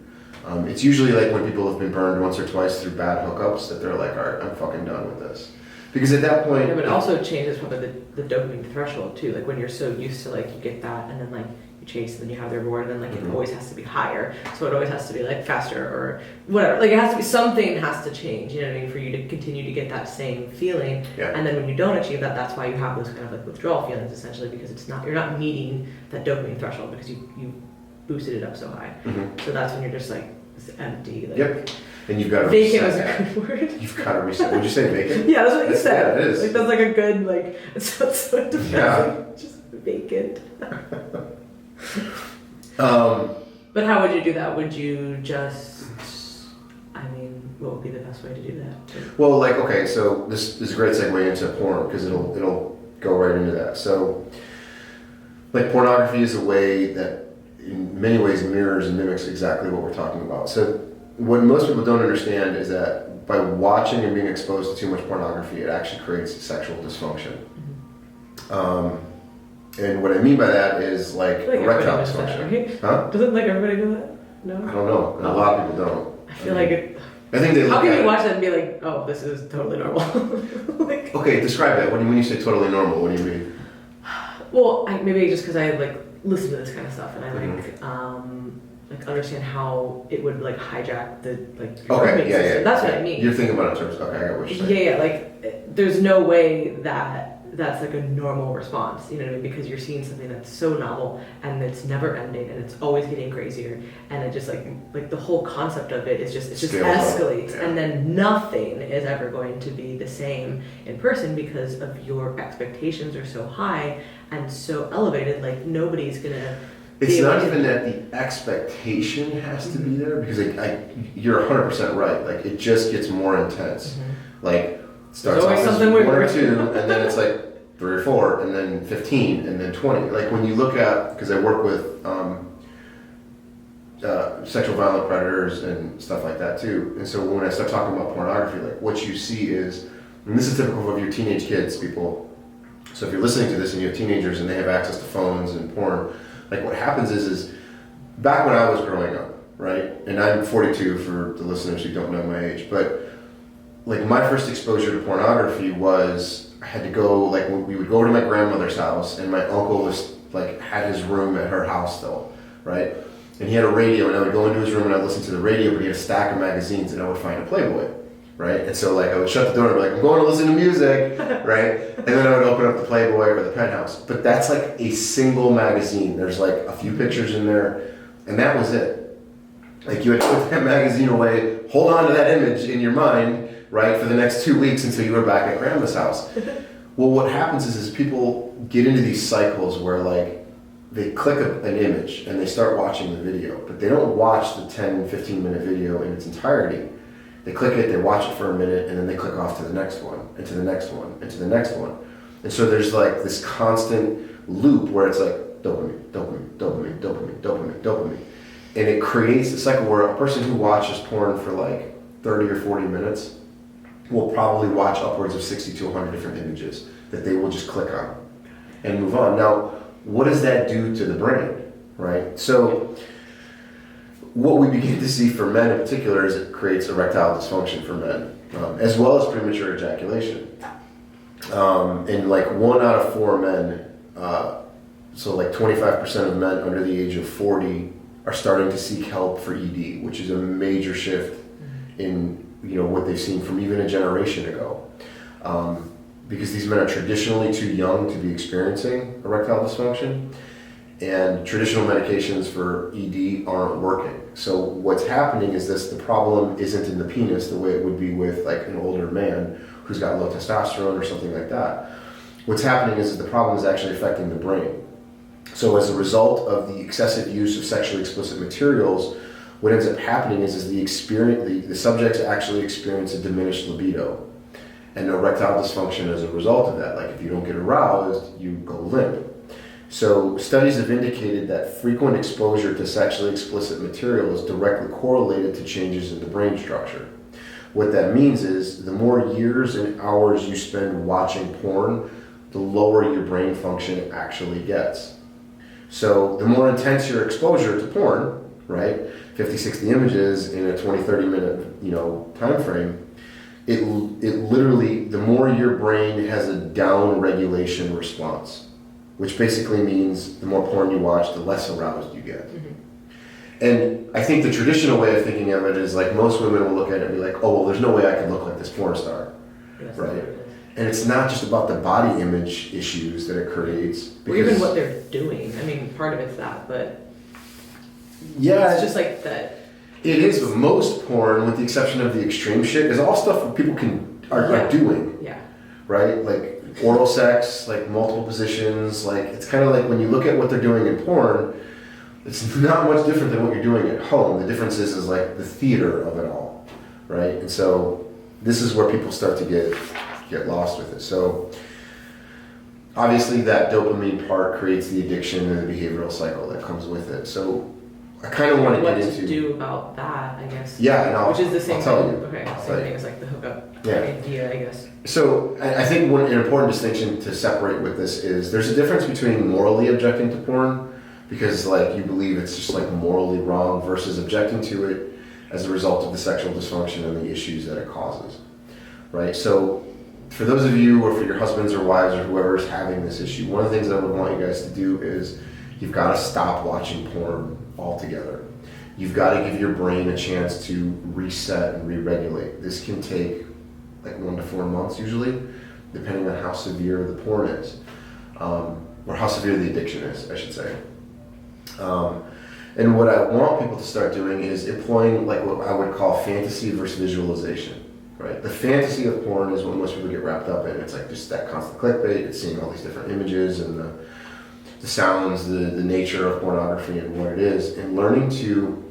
It's usually like when people have been burned once or twice through bad hookups that they're like, all right, I'm fucking done with this. Because at that point... Yeah, but it also changes probably the dopamine threshold too. Like when you're so used to like you get that and then like you chase and then you have the reward and then like it always has to be higher. So it always has to be like faster or whatever. Like it has to be, something has to change, you know what I mean, for you to continue to get that same feeling. Yeah. And then when you don't achieve that, that's why you have those kind of like withdrawal feelings essentially, because you're not meeting that dopamine threshold because you boosted it up so high. So that's when you're just like it's empty. Like, and you've got to vacant was a good word. You've got to reset. Would you say vacant? Yeah, that's what you said. Yeah, it is. Like that's like a good like. It's so depressing. Yeah. Just vacant. But how would you do that? Would you just? I mean, what would be the best way to do that? Well, like okay, so this is a great segue into porn because it'll go right into that. So, like pornography is a way that in many ways mirrors and mimics exactly what we're talking about. So what most people don't understand is that by watching and being exposed to too much pornography, it actually creates sexual dysfunction. And what I mean by that is like erectile dysfunction. Right? Huh? Doesn't like everybody do that? No? I don't know. And a lot of people don't. I feel like it... I think they look How can at you watch that and be like, oh, this is totally normal? like, okay, describe that. When you say totally normal, what do you mean? Well, maybe just because I like listen to this kind of stuff and I like understand how it would like hijack the like system. That's what I mean. You're thinking about it in terms of, okay, I got what you're saying. Yeah, like there's no way that's like a normal response, you know what I mean? Because you're seeing something that's so novel and it's never ending and it's always getting crazier and it just like the whole concept of it is just escalates and then nothing is ever going to be the same in person because of your expectations are so high and so elevated, like nobody's gonna. It's not even that the expectation has to be there because you're 100% right. Like it just gets more intense. Like it starts off as 1 or 2, and then it's like 3 or 4, and then 15, and then 20. Like when you look at, because I work with sexual violent predators and stuff like that too. And so when I start talking about pornography, like what you see is, and this is typical of your teenage kids, people. So if you're listening to this and you have teenagers and they have access to phones and porn, like what happens is back when I was growing up, right? And I'm 42 for the listeners who don't know my age, but like my first exposure to pornography was I had to go, like we would go to my grandmother's house and my uncle was like had his room at her house still, right? And he had a radio and I would go into his room and I'd listen to the radio, but he had a stack of magazines and I would find a Playboy, right? And so like I would shut the door and be like, I'm going to listen to music, right? And then I would open up the Playboy or the Penthouse. But that's like a single magazine. There's like a few pictures in there and that was it. Like you had to put that magazine away, hold on to that image in your mind, right, for the next 2 weeks until you were back at grandma's house. Well, what happens is people get into these cycles where like they click an image and they start watching the video, but they don't watch the 10, 15-minute video in its entirety. They click it, they watch it for a minute, and then they click off to the next one, and to the next one, and to the next one. And so there's like this constant loop where it's like dopamine, dopamine, dopamine, dopamine, dopamine, dopamine. And it creates a cycle where a person who watches porn for like 30 or 40 minutes will probably watch upwards of 60 to 100 different images that they will just click on and move on. Now, what does that do to the brain, right? So what we begin to see for men in particular is it creates erectile dysfunction for men, as well as premature ejaculation. And like 1 out of 4 men, so like 25% of men under the age of 40 are starting to seek help for ED, which is a major shift in what they've seen from even a generation ago. Because these men are traditionally too young to be experiencing erectile dysfunction, and traditional medications for ED aren't working. So what's happening is the problem isn't in the penis the way it would be with like an older man who's got low testosterone or something like that. What's happening is the problem is actually affecting the brain. So as a result of the excessive use of sexually explicit materials, what ends up happening is the subjects actually experience a diminished libido and erectile dysfunction as a result of that. Like if you don't get aroused, you go limp. So studies have indicated that frequent exposure to sexually explicit material is directly correlated to changes in the brain structure. What that means is the more years and hours you spend watching porn, the lower your brain function actually gets. So the more intense your exposure to porn, right, 50, 60 images in a 20, 30 minute time frame, it literally, the more your brain has a down regulation response, which basically means the more porn you watch, the less aroused you get. Mm-hmm. And I think the traditional way of thinking of it is like most women will look at it and be like, oh, well, there's no way I can look like this porn star, right? And it's not just about the body image issues that it creates. Or even what they're doing. I mean, part of it's that, but yeah, it's just like that. It is, but most porn, with the exception of the extreme shit, is all stuff that people are doing. Yeah. Right? Like oral sex, like multiple positions. Like it's kind of like when you look at what they're doing in porn, it's not much different than what you're doing at home. The difference is like the theater of it all, right? And so this is where people start to get lost with it. So obviously that dopamine part creates the addiction and the behavioral cycle that comes with it. So I kind of want to get into what to do about that, I guess. Yeah, no, which is the same I'll tell thing. you. Okay, I'll same tell you. thing as like the hookup Yeah. idea, I guess. So I think an important distinction to separate with this is there's a difference between morally objecting to porn because like you believe it's just like morally wrong versus objecting to it as a result of the sexual dysfunction and the issues that it causes, right? So for those of you or for your husbands or wives or whoever is having this issue, one of the things that I would want you guys to do is you've got to stop watching porn altogether. You've got to give your brain a chance to reset and re-regulate. This can take like 1 to 4 months usually, depending on how severe the porn is, or how severe the addiction is, I should say. And what I want people to start doing is employing like what I would call fantasy versus visualization, right? The fantasy of porn is what most people get wrapped up in. It's like just that constant clickbait, it's seeing all these different images and the sounds, the nature of pornography and what it is, and learning to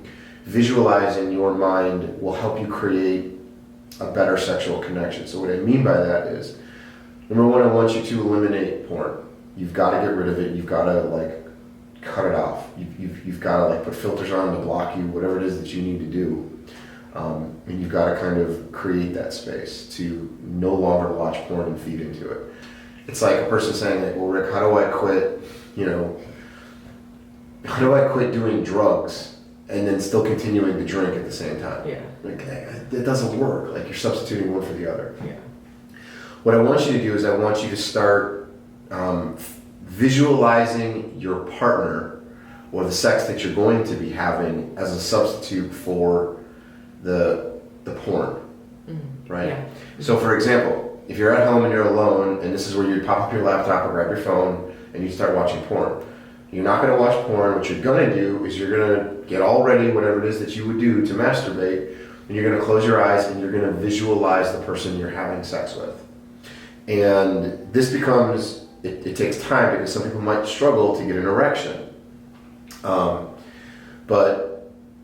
visualize in your mind will help you create a better sexual connection. So what I mean by that is, number one, I want you to eliminate porn. You've got to get rid of it. You've got to like cut it off. You've got to like put filters on to block you, whatever it is that you need to do. And you've got to kind of create that space to no longer watch porn and feed into it. It's like a person saying, like, well, Rick, how do I quit, how do I quit doing drugs and then still continuing to drink at the same time? Yeah. Like, it doesn't work. Like, you're substituting one for the other. Yeah. What I want you to do is I want you to start visualizing your partner or the sex that you're going to be having as a substitute for the porn, right? Yeah. So for example, if you're at home and you're alone and this is where you pop up your laptop or grab your phone and you start watching porn, you're not going to watch porn. What you're going to do is you're going to get all ready, whatever it is that you would do to masturbate, and you're going to close your eyes and you're going to visualize the person you're having sex with. And this becomes, it takes time because some people might struggle to get an erection. But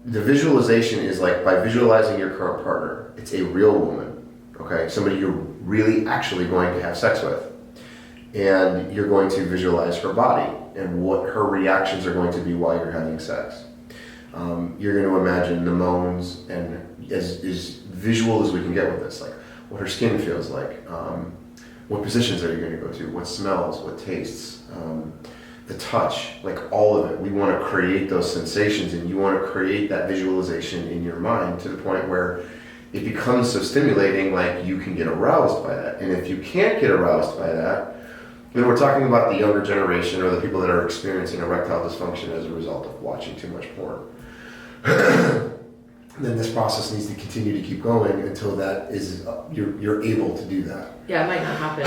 the visualization is like by visualizing your current partner, it's a real woman, okay? Somebody you're really actually going to have sex with. And you're going to visualize her body and what her reactions are going to be while you're having sex. You're going to imagine the moans and as visual as we can get with this, like what her skin feels like, what positions are you going to go to, what smells, what tastes, the touch, like all of it. We want to create those sensations and you want to create that visualization in your mind to the point where it becomes so stimulating, like you can get aroused by that. And if you can't get aroused by that, then we're talking about the younger generation or the people that are experiencing erectile dysfunction as a result of watching too much porn. Then this process needs to continue to keep going until that is you're able to do that. Yeah, it might not happen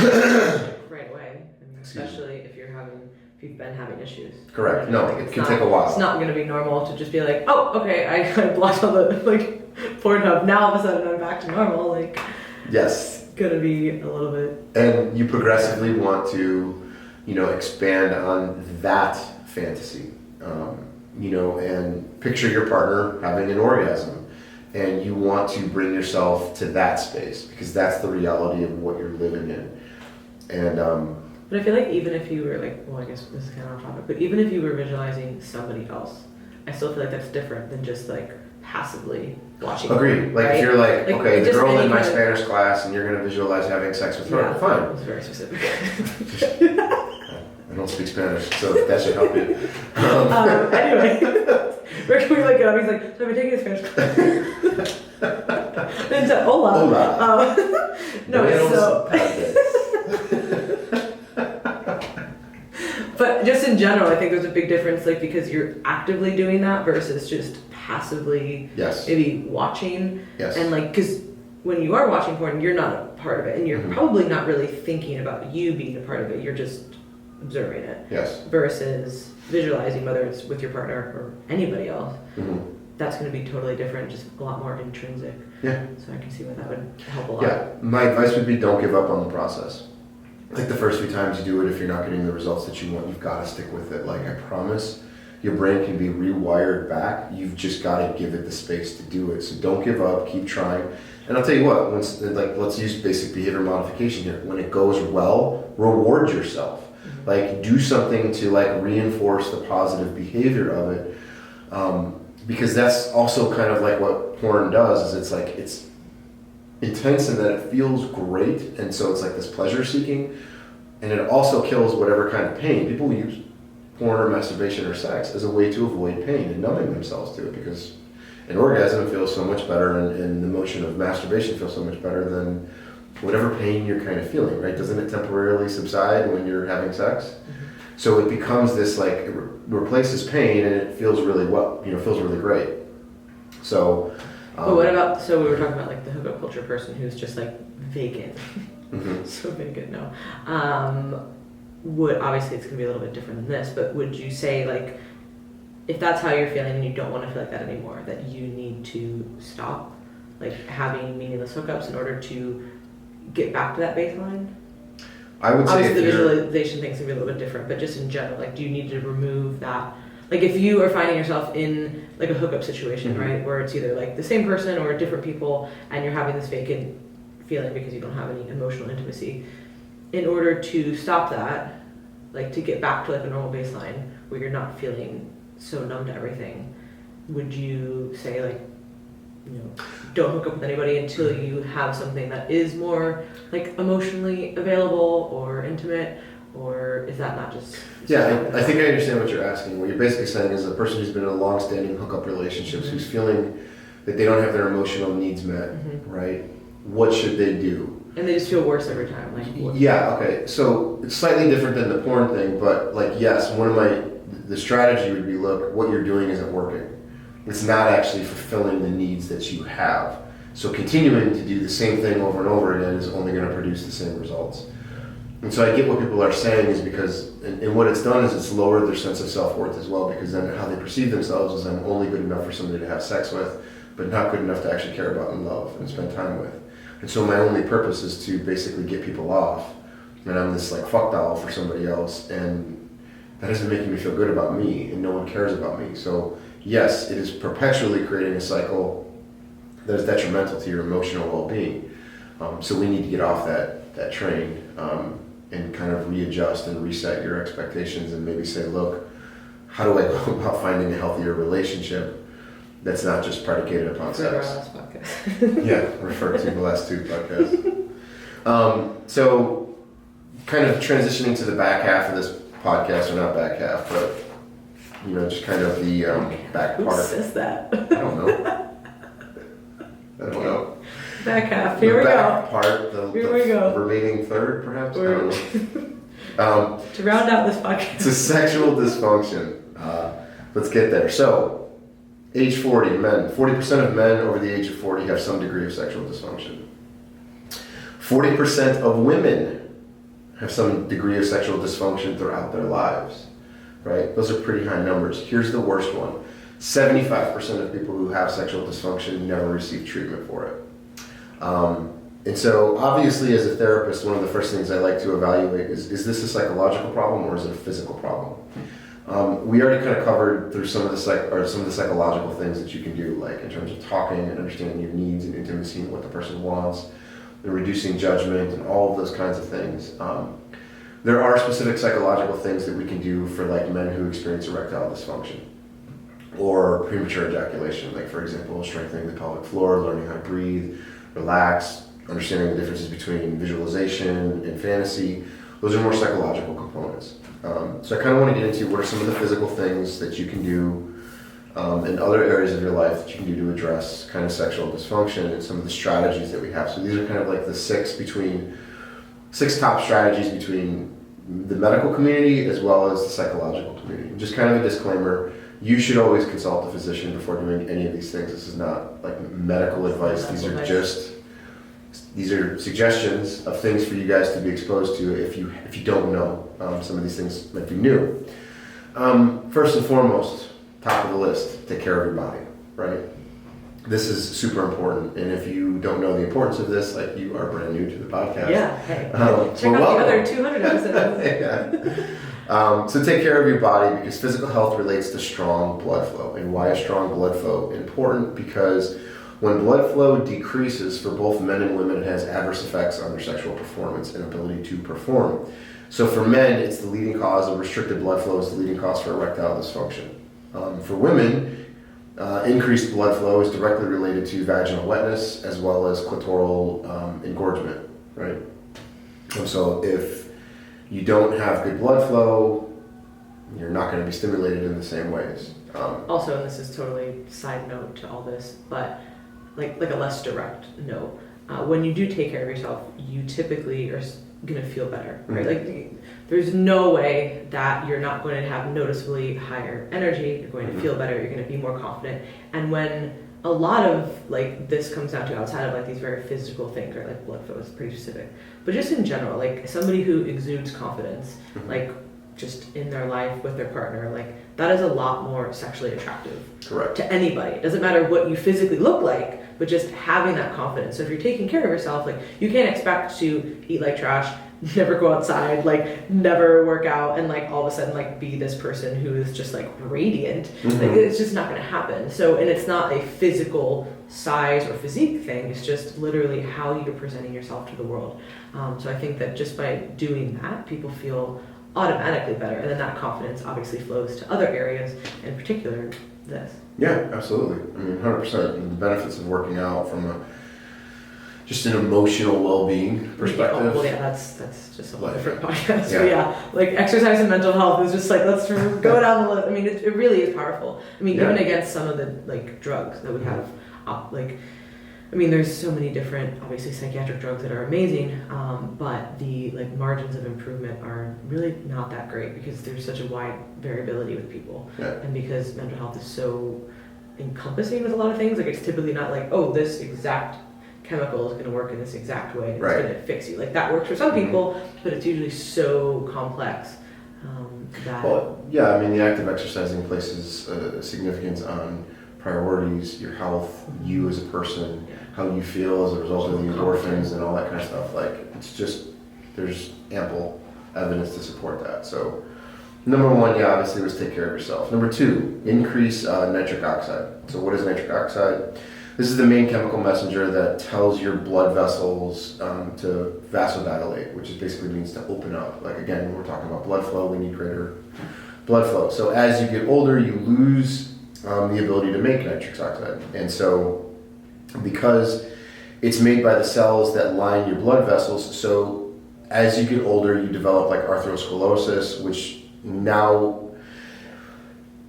right away. I mean, especially if you've been having issues. Correct. No, it can take a while. It's not going to be normal to just be like, oh, okay, I blocked all the Pornhub. Now all of a sudden I'm back to normal. Like, yes, it's going to be a little bit. And you progressively want to, expand on that fantasy, and picture your partner having an orgasm, and you want to bring yourself to that space because that's the reality of what you're living in, and. But I feel like even if you were I guess this is kind of off topic, but even if you were visualizing somebody else, I still feel like that's different than just passively watching. Agreed. Like, right? If you're okay, the girl in my Spanish class and you're going to visualize having sex with her, yeah, fine. It was very specific. I don't speak Spanish, so that should help you. Anyway, where can we get up? He's like, so I've been taking a Spanish class. And said, hola. No, so... But just in general, I think there's a big difference, because you're actively doing that versus just passively, maybe watching. Yes. And because when you are watching porn, you're not a part of it, and you're probably not really thinking about you being a part of it. You're just observing it. Yes. Versus visualizing, whether it's with your partner or anybody else. That's going to be totally different, just a lot more intrinsic. Yeah. So I can see why that would help a lot. Yeah. My advice would be don't give up on the process. Like the first few times you do it, if you're not getting the results that you want, you've got to stick with it. I promise your brain can be rewired back. You've just got to give it the space to do it. So don't give up, keep trying. And I'll tell you what, let's use basic behavior modification here. When it goes well, reward yourself. Do something to reinforce the positive behavior of it. Because that's also kind of what porn does, is it's intense in that it feels great, and so it's this pleasure seeking, and it also kills whatever kind of pain. People use porn or masturbation or sex as a way to avoid pain and numbing themselves to it, because an orgasm feels so much better and the motion of masturbation feels so much better than whatever pain you're kind of feeling, right? Doesn't it temporarily subside when you're having sex? So it becomes this it replaces pain and it feels really feels really great. So but what about, so we were talking about the hookup culture person who's just vacant. So vacant, no. Obviously it's gonna be a little bit different than this, but would you say if that's how you're feeling and you don't want to feel like that anymore, that you need to stop having meaningless hookups in order to get back to that baseline? I would say obviously the visualization thing's gonna be a little bit different, but just in general, do you need to remove that? If you are finding yourself in a hookup situation, right, where it's either the same person or different people, and you're having this vacant feeling because you don't have any emotional intimacy, in order to stop that, like to get back to like a normal baseline where you're not feeling so numb to everything, would you say like, don't hook up with anybody until you have something that is more like emotionally available or intimate, or is that not just? Yeah, I think I understand what you're asking. What you're basically saying is a person who's been in a long-standing hookup relationships, who's feeling that they don't have their emotional needs met, right? What should they do? And they just feel worse every time. Yeah, okay. So it's slightly different than the porn thing, but like, yes, the strategy would be, look, what you're doing isn't working. It's not actually fulfilling the needs that you have. So continuing to do the same thing over and over again is only going to produce the same results. And so I get what people are saying is because, and what it's done is it's lowered their sense of self-worth as well, because then how they perceive themselves is I'm only good enough for somebody to have sex with, but not good enough to actually care about and love and spend time with. And so my only purpose is to basically get people off, and I'm this like fuck doll for somebody else, and that isn't making me feel good about me, and no one cares about me. So yes, it is perpetually creating a cycle that is detrimental to your emotional well-being. So we need to get off that train and kind of readjust and reset your expectations and maybe say, look, how do I go about finding a healthier relationship that's not just predicated upon sex? Yeah, refer to the last two podcasts. So kind of transitioning to the back half of this podcast, or not back half, but just kind of the back part. Who says that? I don't know. Back half. Here we back go. Part. Here we go. Remaining third, perhaps. I don't know. To round out this podcast. It's a sexual dysfunction. Let's get there. So, age 40, men. 40% of men over the age of 40 have some degree of sexual dysfunction. 40% of women have some degree of sexual dysfunction throughout their lives. Right? Those are pretty high numbers. Here's the worst one. 75% of people who have sexual dysfunction never receive treatment for it. And so obviously as a therapist, one of the first things I like to evaluate is this a psychological problem or is it a physical problem? We already kind of covered through some of the psychological things that you can do, like in terms of talking and understanding your needs and intimacy and what the person wants, and reducing judgment and all of those kinds of things. There are specific psychological things that we can do for like men who experience erectile dysfunction or premature ejaculation, like for example, strengthening the pelvic floor, learning how to breathe, relax, understanding the differences between visualization and fantasy. Those are more psychological components. So I kind of want to get into what are some of the physical things that you can do in other areas of your life that you can do to address kind of sexual dysfunction and some of the strategies that we have. So these are kind of like the six top strategies between the medical community as well as the psychological community. Just kind of a disclaimer, you should always consult a physician before doing any of these things. This is not like medical advice. These are suggestions of things for you guys to be exposed to if you don't know. Some of these things might be new. First and foremost, top of the list, take care of your body, right? This is super important, and if you don't know the importance of this, like you are brand new to the podcast. Yeah, hey. Check out the other 200 episodes. Yeah. So take care of your body because physical health relates to strong blood flow. And why is strong blood flow important? Because when blood flow decreases for both men and women, it has adverse effects on their sexual performance and ability to perform. So for men, it's the leading cause of restricted blood flow is the leading cause for erectile dysfunction. For women, increased blood flow is directly related to vaginal wetness as well as clitoral engorgement, right? So if you don't have good blood flow, you're not going to be stimulated in the same ways. Also, and this is totally side note to all this, but like a less direct note, when you do take care of yourself, you typically are going to feel better, right? Mm-hmm. Like there's no way that you're not going to have noticeably higher energy, you're going to feel better, you're going to be more confident. And when a lot of like this comes down to outside of like these very physical things, right? Like blood flow is pretty specific, but just in general, like somebody who exudes confidence, like just in their life with their partner, like that is a lot more sexually attractive. Correct. To anybody. It doesn't matter what you physically look like, but just having that confidence. So if you're taking care of yourself, like you can't expect to eat like trash, never go outside, like never work out, and like all of a sudden like be this person who is just like radiant. Like it's just not going to happen. So, and it's not a physical size or physique thing. It's just literally how you're presenting yourself to the world. So I think that just by doing that, people feel automatically better, and then that confidence obviously flows to other areas, in particular this. Yeah, absolutely. I mean, 100%. The benefits of working out from just an emotional well-being perspective. Well, yeah, that's just a whole Like, different podcast. yeah. But yeah, like exercise and mental health is just like, let's go down the list. I mean, it really is powerful. I mean, even against some of the like drugs that we have, I mean, there's so many different, obviously, psychiatric drugs that are amazing, but the like margins of improvement are really not that great because there's such a wide variability with people, and because mental health is so encompassing with a lot of things. Like, it's typically not like, oh, this exact chemical is going to work in this exact way and it's going to fix you. Like, that works for some people, but it's usually so complex that. Well, yeah, I mean, the act of exercising places significance on priorities, your health, you as a person, how you feel as a result of the endorphins and all that kind of stuff. Like, it's just, there's ample evidence to support that. So, number one, obviously, was take care of yourself. Number two, increase nitric oxide. So what is nitric oxide? This is the main chemical messenger that tells your blood vessels to vasodilate, which basically means to open up. Like, again, when we're talking about blood flow, we need greater blood flow. So as you get older, you lose the ability to make nitric oxide. And so because it's made by the cells that line your blood vessels, so as you get older, you develop like atherosclerosis, which now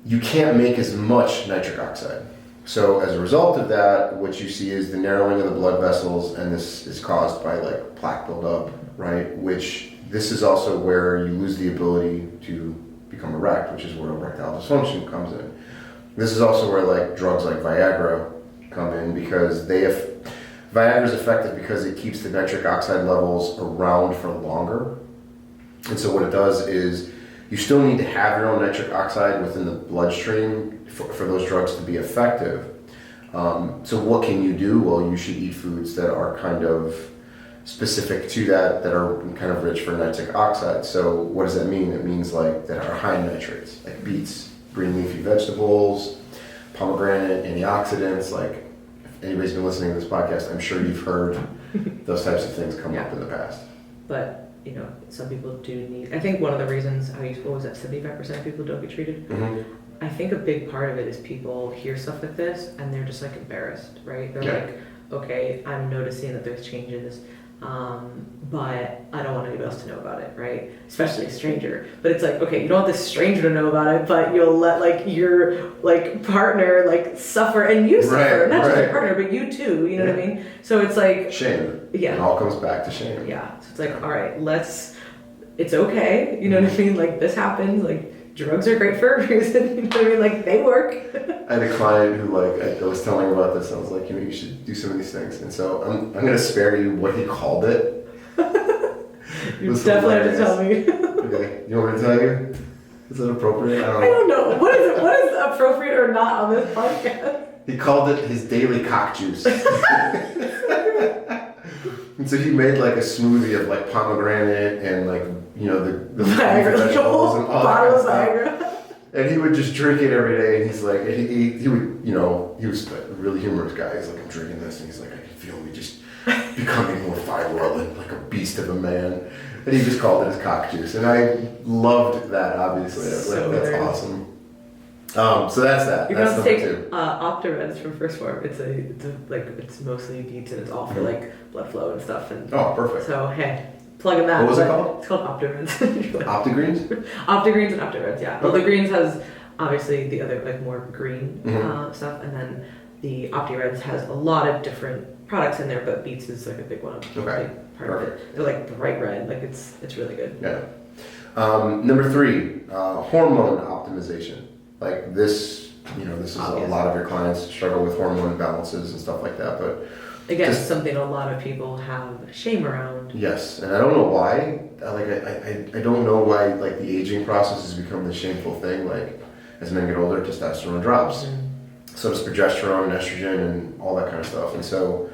you can't make as much nitric oxide. So as a result of that, what you see is the narrowing of the blood vessels, and this is caused by like plaque buildup, right? Which this is also where you lose the ability to become erect, which is where erectile dysfunction comes in. This is also where like drugs like Viagra come in, because Viagra is effective because it keeps the nitric oxide levels around for longer. And so what it does is you still need to have your own nitric oxide within the bloodstream for those drugs to be effective. So what can you do? Well, you should eat foods that are kind of specific to that are kind of rich for nitric oxide. So what does that mean? It means like that are high in nitrates, like beets, green leafy vegetables, pomegranate, antioxidants. Like, if anybody's been listening to this podcast, I'm sure you've heard those types of things come up in the past. But you know, some people do need. I think one of the reasons, what was that, 75% of people don't get treated? Mm-hmm. I think a big part of it is people hear stuff like this and they're just like embarrassed, right? They're like, okay, I'm noticing that there's changes, but I don't want anybody else to know about it, right? Especially a stranger. But it's like, okay, you don't want this stranger to know about it, but you'll let like your like partner like suffer, and you suffer, not just your partner, but you too. You know what I mean? So it's like shame. Yeah, it all comes back to shame. Yeah, so it's like, all right, it's okay. You know what I mean? Like, this happens. Like, drugs are great for a reason. You know what I mean? Like, they work. I had a client who, like, I was telling him about this. I was like, you should do some of these things. And so I'm going to spare you what he called it. You definitely have to tell me. Okay. You want me to tell you? Is it appropriate? I don't know. What is it? What is appropriate or not on this podcast? He called it his daily cock juice. And so he made like a smoothie of like pomegranate and like, the Viagra, vegetables and all bottle of that Viagra. And he would just drink it every day. And he's like, he would, he was a really humorous guy. He's like, I'm drinking this. And he's like, I can feel me just becoming more virile and like a beast of a man. And he just called it his cock juice. And I loved that, obviously. I was like, that's awesome. So that's that. You're that's gonna take two. Optimeds from First Form. It's mostly beets and it's all for like blood flow and stuff. And oh, perfect. So hey, plug in that. What was it called? It's called Optimeds. Optigreens? Optigreens and Optimeds, yeah. Well, the greens has obviously the other like more green stuff, and then the OptiReds has a lot of different products in there, but beets is like a big one. Okay. Big part of it. They're like bright red. Like it's really good. Yeah. Number 3, hormone optimization. Like this, this is a lot of your clients struggle with hormone imbalances and stuff like that. But again, it's something a lot of people have shame around. Yes, and I don't know why. I don't know why like the aging process has become this shameful thing. Like as men get older, testosterone drops. Mm-hmm. So does progesterone and estrogen and all that kind of stuff. And so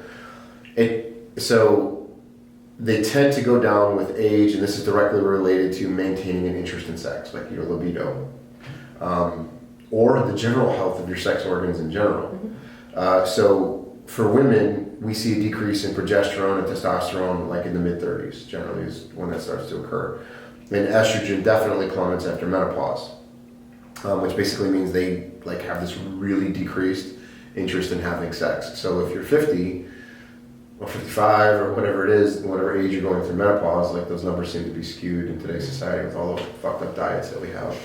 they tend to go down with age, and this is directly related to maintaining an interest in sex, like your libido. Or the general health of your sex organs in general. Mm-hmm. So for women, we see a decrease in progesterone and testosterone like in the mid-30s, generally is when that starts to occur. And estrogen definitely plummets after menopause, which basically means they like have this really decreased interest in having sex. So if you're 50 or 55 or whatever it is, whatever age you're going through menopause, like those numbers seem to be skewed in today's society with all the fucked up diets that we have.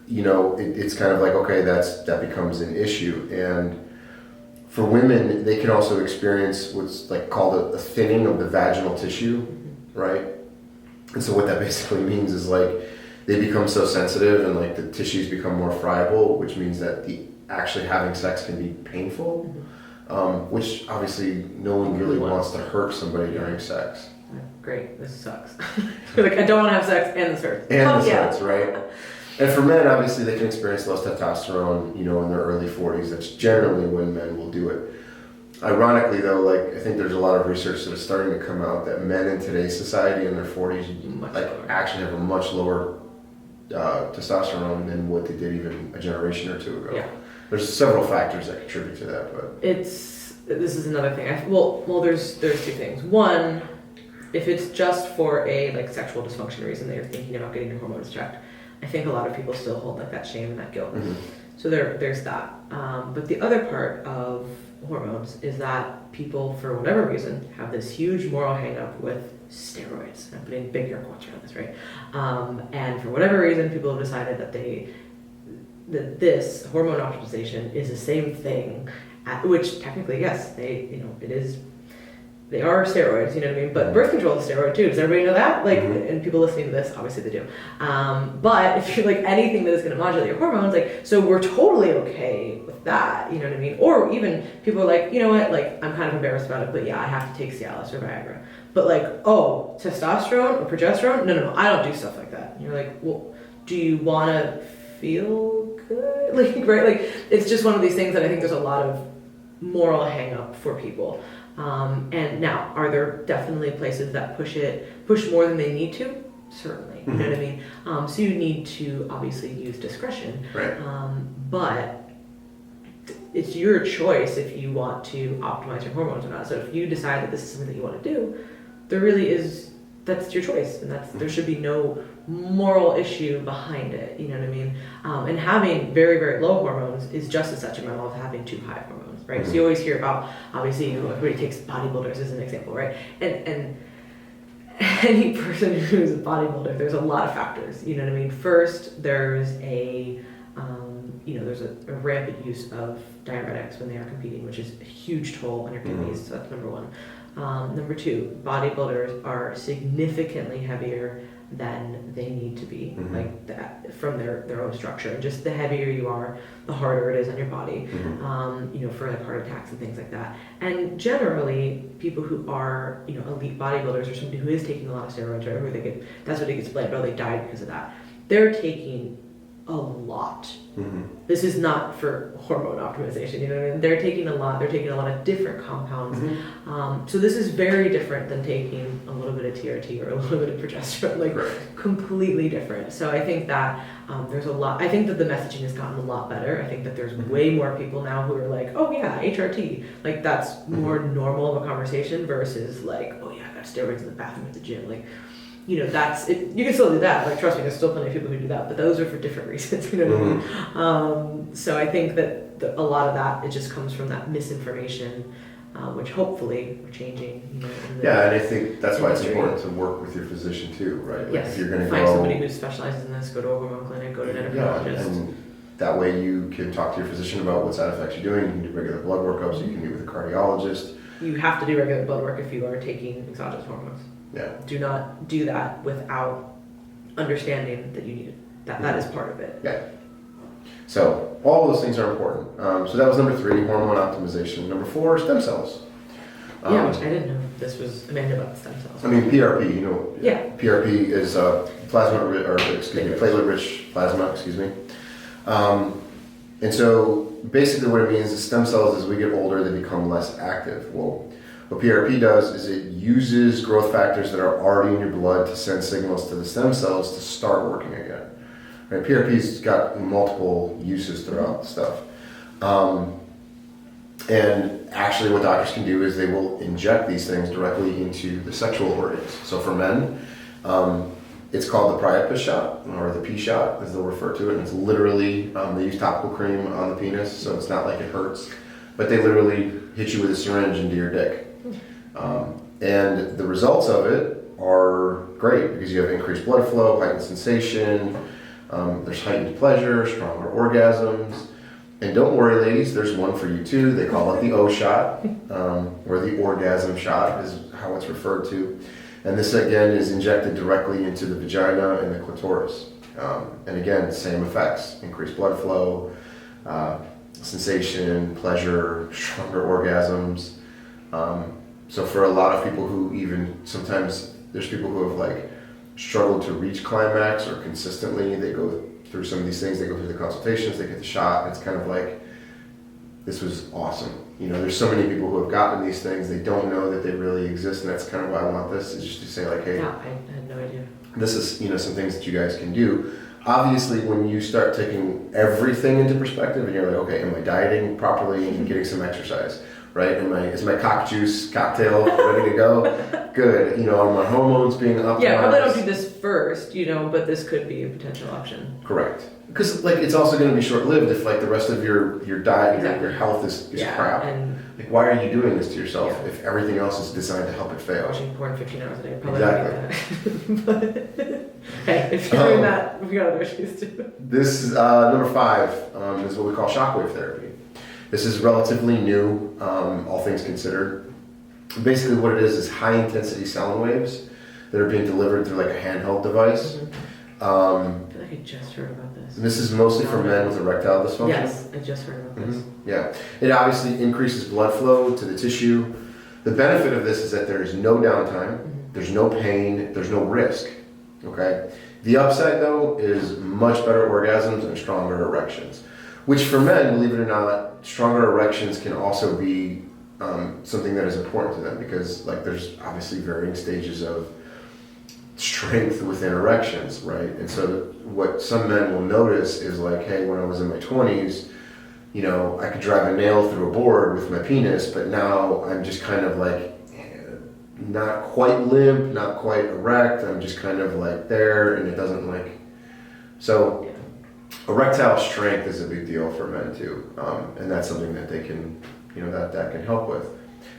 It's kind of like, okay, that becomes an issue. And for women, they can also experience what's like called a thinning of the vaginal tissue, right? And so what that basically means is like they become so sensitive and like the tissues become more friable, which means that the actually having sex can be painful, which obviously no one really wants to hurt somebody during sex. Great, this sucks. You're like, I don't want to have sex and this hurts. And this hurts, right? And for men, obviously, they can experience low testosterone, in their early 40s. That's generally when men will do it. Ironically, though, like I think there's a lot of research that is starting to come out that men in today's society in their 40s actually have a much lower testosterone than what they did even a generation or two ago. Yeah. There's several factors that contribute to that, but this is another thing. There's two things. One, if it's just for a like sexual dysfunction reason that you're thinking about getting your hormones checked, I think a lot of people still hold like that shame and that guilt. So there's that. But the other part of hormones is that people, for whatever reason, have this huge moral hang-up with steroids. I'm putting big air quotes around this, right? And for whatever reason, people have decided that this hormone optimization is the same thing, which technically, yes, they are steroids, you know what I mean? But birth control is steroid too. Does everybody know that? Like, and people listening to this, obviously they do. But if you're like anything that is going to modulate your hormones, like, so we're totally okay with that, you know what I mean? Or even people are like, you know what, like, I'm kind of embarrassed about it, but yeah, I have to take Cialis or Viagra. But like, oh, testosterone or progesterone? No, I don't do stuff like that. And you're like, well, do you want to feel good? Like, right? Like, it's just one of these things that I think there's a lot of moral hang up for people. And now, are there definitely places that push more than they need to? Certainly, you know what I mean? So you need to obviously use discretion, right. But it's your choice if you want to optimize your hormones or not. So if you decide that this is something that you want to do, that's your choice, and there should be no moral issue behind it, you know what I mean? And having very, very low hormones is just as detrimental as having too high hormones, right? So you always hear about, obviously, everybody takes bodybuilders as an example, right? And any person who's a bodybuilder, there's a lot of factors, you know what I mean? First, there's a rampant use of diuretics when they are competing, which is a huge toll on your kidneys, so that's number one. Number two, bodybuilders are significantly heavier than they need to be, like that from their own structure. And just the heavier you are, the harder it is on your body, for like heart attacks and things like that. And generally, people who are, elite bodybuilders or somebody who is taking a lot of steroids, or that's what they get blamed, they died because of that. They're taking a lot. This is not for hormone optimization, you know what I mean? They're taking a lot of different compounds. So this is very different than taking a little bit of TRT or a little bit of progesterone, completely different. So I think that there's a lot, I think that the messaging has gotten a lot better. I think that there's way more people now who are like, oh yeah, HRT. Like that's more normal of a conversation versus like, oh yeah, I got steroids in the bathroom at the gym. Like, that's it. You can still do that. Like, trust me, there's still plenty of people who do that, but those are for different reasons. You know what I mean? So I think that a lot of that, it just comes from that misinformation, which hopefully we're changing. And I think that's why it's important to work with your physician too, right? Like yes. If you're going to find somebody who specializes in this, go to a hormone clinic, go to an endocrinologist. And that way you can talk to your physician about what side effects you're doing. You can do regular blood workups. You can meet with a cardiologist. You have to do regular blood work if you are taking exogenous hormones. Yeah. Do not do that without understanding that you need it. That is part of it. Yeah. So all those things are important. So that was number 3, hormone optimization. Number 4, stem cells. Which I didn't know this was Amanda about the stem cells. I mean PRP. Yeah. PRP is platelet-rich plasma. And so basically what it means is stem cells, as we get older, they become less active. Well, what PRP does is it uses growth factors that are already in your blood to send signals to the stem cells to start working again. Right? PRP's got multiple uses throughout the stuff. And actually what doctors can do is they will inject these things directly into the sexual organs. So for men, It's called the priapus shot, or the P shot, as they'll refer to it. And it's literally, they use topical cream on the penis, so it's not like it hurts. But they literally hit you with a syringe into your dick. And the results of it are great because you have increased blood flow, heightened sensation, there's heightened pleasure, stronger orgasms. And don't worry, ladies, there's one for you too. They call it the O shot, or the orgasm shot is how it's referred to. And this again is injected directly into the vagina and the clitoris. And again, same effects, increased blood flow, sensation, pleasure, stronger orgasms. So for a lot of people who even, sometimes there's people who have like struggled to reach climax or consistently, they go through some of these things, they go through the consultations, they get the shot, and it's kind of like, this was awesome. There's so many people who have gotten these things, they don't know that they really exist, and that's kind of why I want this, is just to say like, hey, Yeah, I had no idea. this is, some things that you guys can do. Obviously, when you start taking everything into perspective and you're like, okay, am I dieting properly and getting some exercise, right? Is my cock juice cocktail ready to go? Good. Are my hormones being optimized? Yeah, probably don't do this first, but this could be a potential option. Correct. Because it's also going to be short-lived if the rest of your diet, Exactly. your health is crap. And why are you doing this to yourself if everything else is designed to help it fail? watching porn 15 hours a day, probably Exactly. don't do that. But hey, if you're doing that, we've got other issues too. This is number 5 is what we call shockwave therapy. This is relatively new, all things considered. Basically what it is high-intensity sound waves that are being delivered through like a handheld device. Mm-hmm. I feel like I just heard about this. This is mostly for men with erectile dysfunction. Yes, I just heard about this. Mm-hmm. Yeah. It obviously increases blood flow to the tissue. The benefit of this is that there is no downtime, there's no pain, there's no risk. Okay? The upside though is much better orgasms and stronger erections. Which for men, believe it or not, stronger erections can also be something that is important to them because there's obviously varying stages of strength within erections, right? And so what some men will notice is hey, when I was in my 20s, I could drive a nail through a board with my penis, but now I'm just kind of not quite limp, not quite erect. I'm just kind of there, and it doesn't so. Yeah. Erectile strength is a big deal for men too, and that's something that they can, that can help with.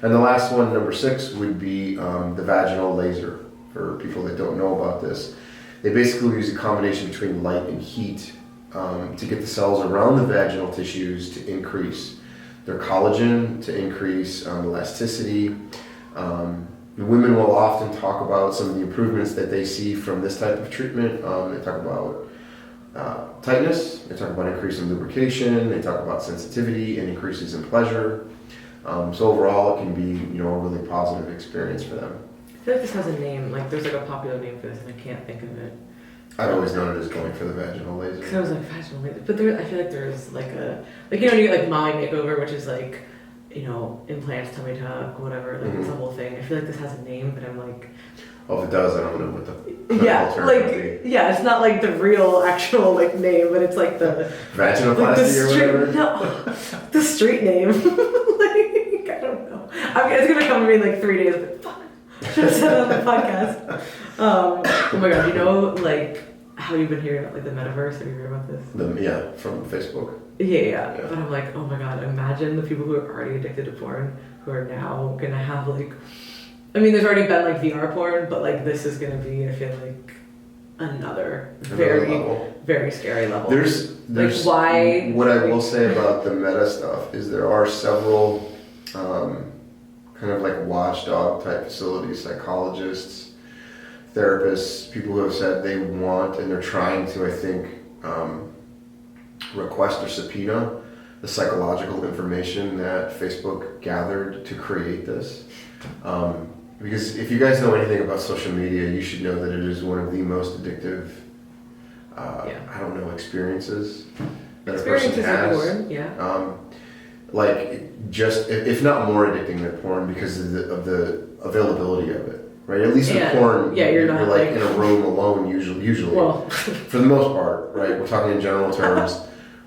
And the last one, number 6, would be the vaginal laser. For people that don't know about this, they basically use a combination between light and heat to get the cells around the vaginal tissues to increase their collagen, to increase elasticity. Women will often talk about some of the improvements that they see from this type of treatment. They talk about tightness, they talk about increase in lubrication, they talk about sensitivity and increases in pleasure. So overall, it can be a really positive experience for them. I feel like this has a name, there's a popular name for this and I can't think of it. I've always known it as going for the vaginal laser. Because I was vaginal laser, but I feel like there's when you get mommy makeover, which is implants, tummy tuck, whatever, it's a whole thing. I feel like this has a name, but I'm Oh, if it does, I don't know what the yeah, term would be. Yeah, it's not the real actual name, but it's the vaginoplasty or whatever. No, the street name. I don't know. It's gonna come to me in 3 days. But fuck, should have said it on the podcast. Oh my god, how you've been hearing about the metaverse? Have you heard about this? Yeah, from Facebook. Yeah. But I'm oh my god, imagine the people who are already addicted to porn who are now gonna have there's already been VR porn, but this is gonna be, I feel another very scary level. There's why? What I will say about the meta stuff is there are several kind of watchdog type facilities, psychologists, therapists, people who have said they want and they're trying to, I think, request or subpoena the psychological information that Facebook gathered to create this. Because if you guys know anything about social media, you should know that it is one of the most addictive, experiences that a person has. Word, yeah. If not more addicting than porn because of the availability of it, right? At least with porn, you're not in a room alone usually. Well, for the most part, right? We're talking in general terms,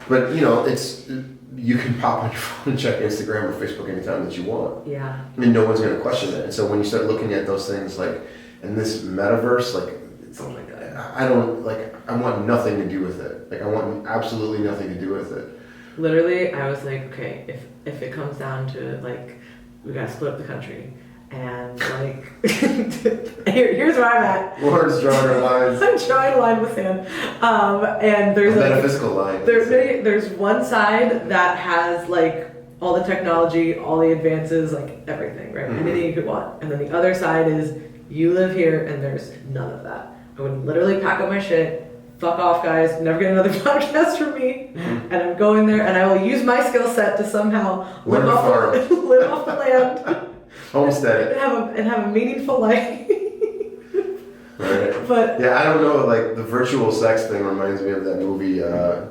but it's. You can pop on your phone and check Instagram or Facebook anytime that you want. Yeah. And no one's going to question it. And so when you start looking at those things in this metaverse, Oh my God. I don't, like, I want nothing to do with it. Like, I want absolutely nothing to do with it. Literally, I was like, okay, if it comes down to like, we gotta split up the country, and like, here's where I'm at. We're just drawing our lines. I'm drawing a line with sand, and there's A like metaphysical line. there's one side that has like all the technology, all the advances, like everything, right? Anything you could want, and then the other side is you live here, and there's none of that. I would literally pack up my shit. Fuck off, guys. Never get another podcast from me. And I'm going there, and I will use my skill set to somehow live off the land. Homestead it. And have a meaningful life. Right. But yeah, I don't know. Like the virtual sex thing reminds me of that movie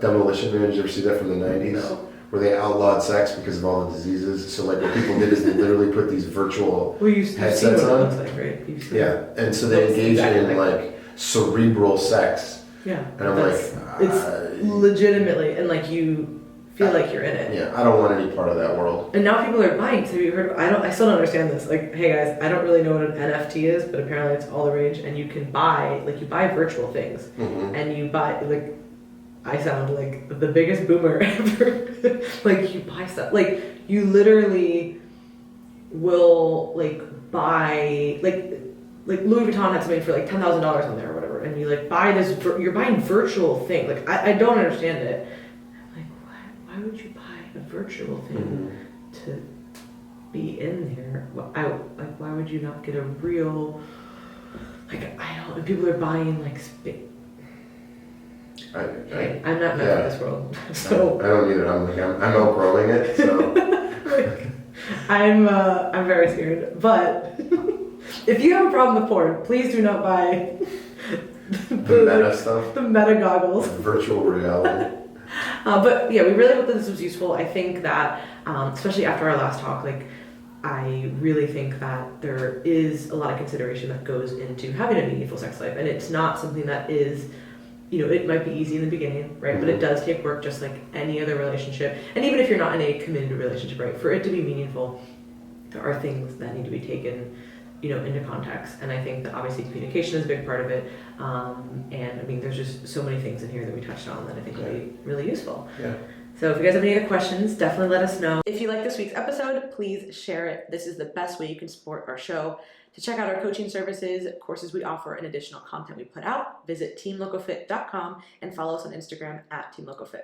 Demolition Man. Did you ever see that from the '90s? No. Where they outlawed sex because of all the diseases. So like what people did is they literally put these virtual headsets on. Looks like, right? Yeah, and so they engage in like cerebral sex. Yeah, and I'm like, it's legitimately, and like you feel like you're in it. Yeah, I don't want any part of that world. And now people are buying. So you heard? I still don't understand this. Like, hey guys, I don't really know what an NFT is, but apparently it's all the rage. And you can buy, like, you buy virtual things, and you buy like. I sound like the biggest boomer ever. Like you buy stuff, like you literally will like buy like Louis Vuitton had something for like $10,000 on there or whatever, and you like buy this. You're buying virtual thing. Like I don't understand it. Like why would you buy a virtual thing to be in there? Why would you not get a real? Like I don't. And people are buying like. I'm not meant for this world, so I don't either. I'm outgrowing it, so I'm very scared. But if you have a problem with porn, please do not buy the meta stuff, the meta goggles, virtual reality. But yeah, we really hope that this was useful. I think that, especially after our last talk, like I really think that there is a lot of consideration that goes into having a meaningful sex life, and it's not something that is. It might be easy in the beginning, right? But it does take work just like any other relationship. And even if you're not in a committed relationship, right? For it to be meaningful, there are things that need to be taken, into context. And I think that obviously communication is a big part of it. And I mean, there's just so many things in here that we touched on that I think will be really useful. Yeah. So if you guys have any other questions, definitely let us know. If you like this week's episode, please share it. This is the best way you can support our show. To check out our coaching services, courses we offer, and additional content we put out, visit teamlocofit.com and follow us on Instagram @teamlocofit.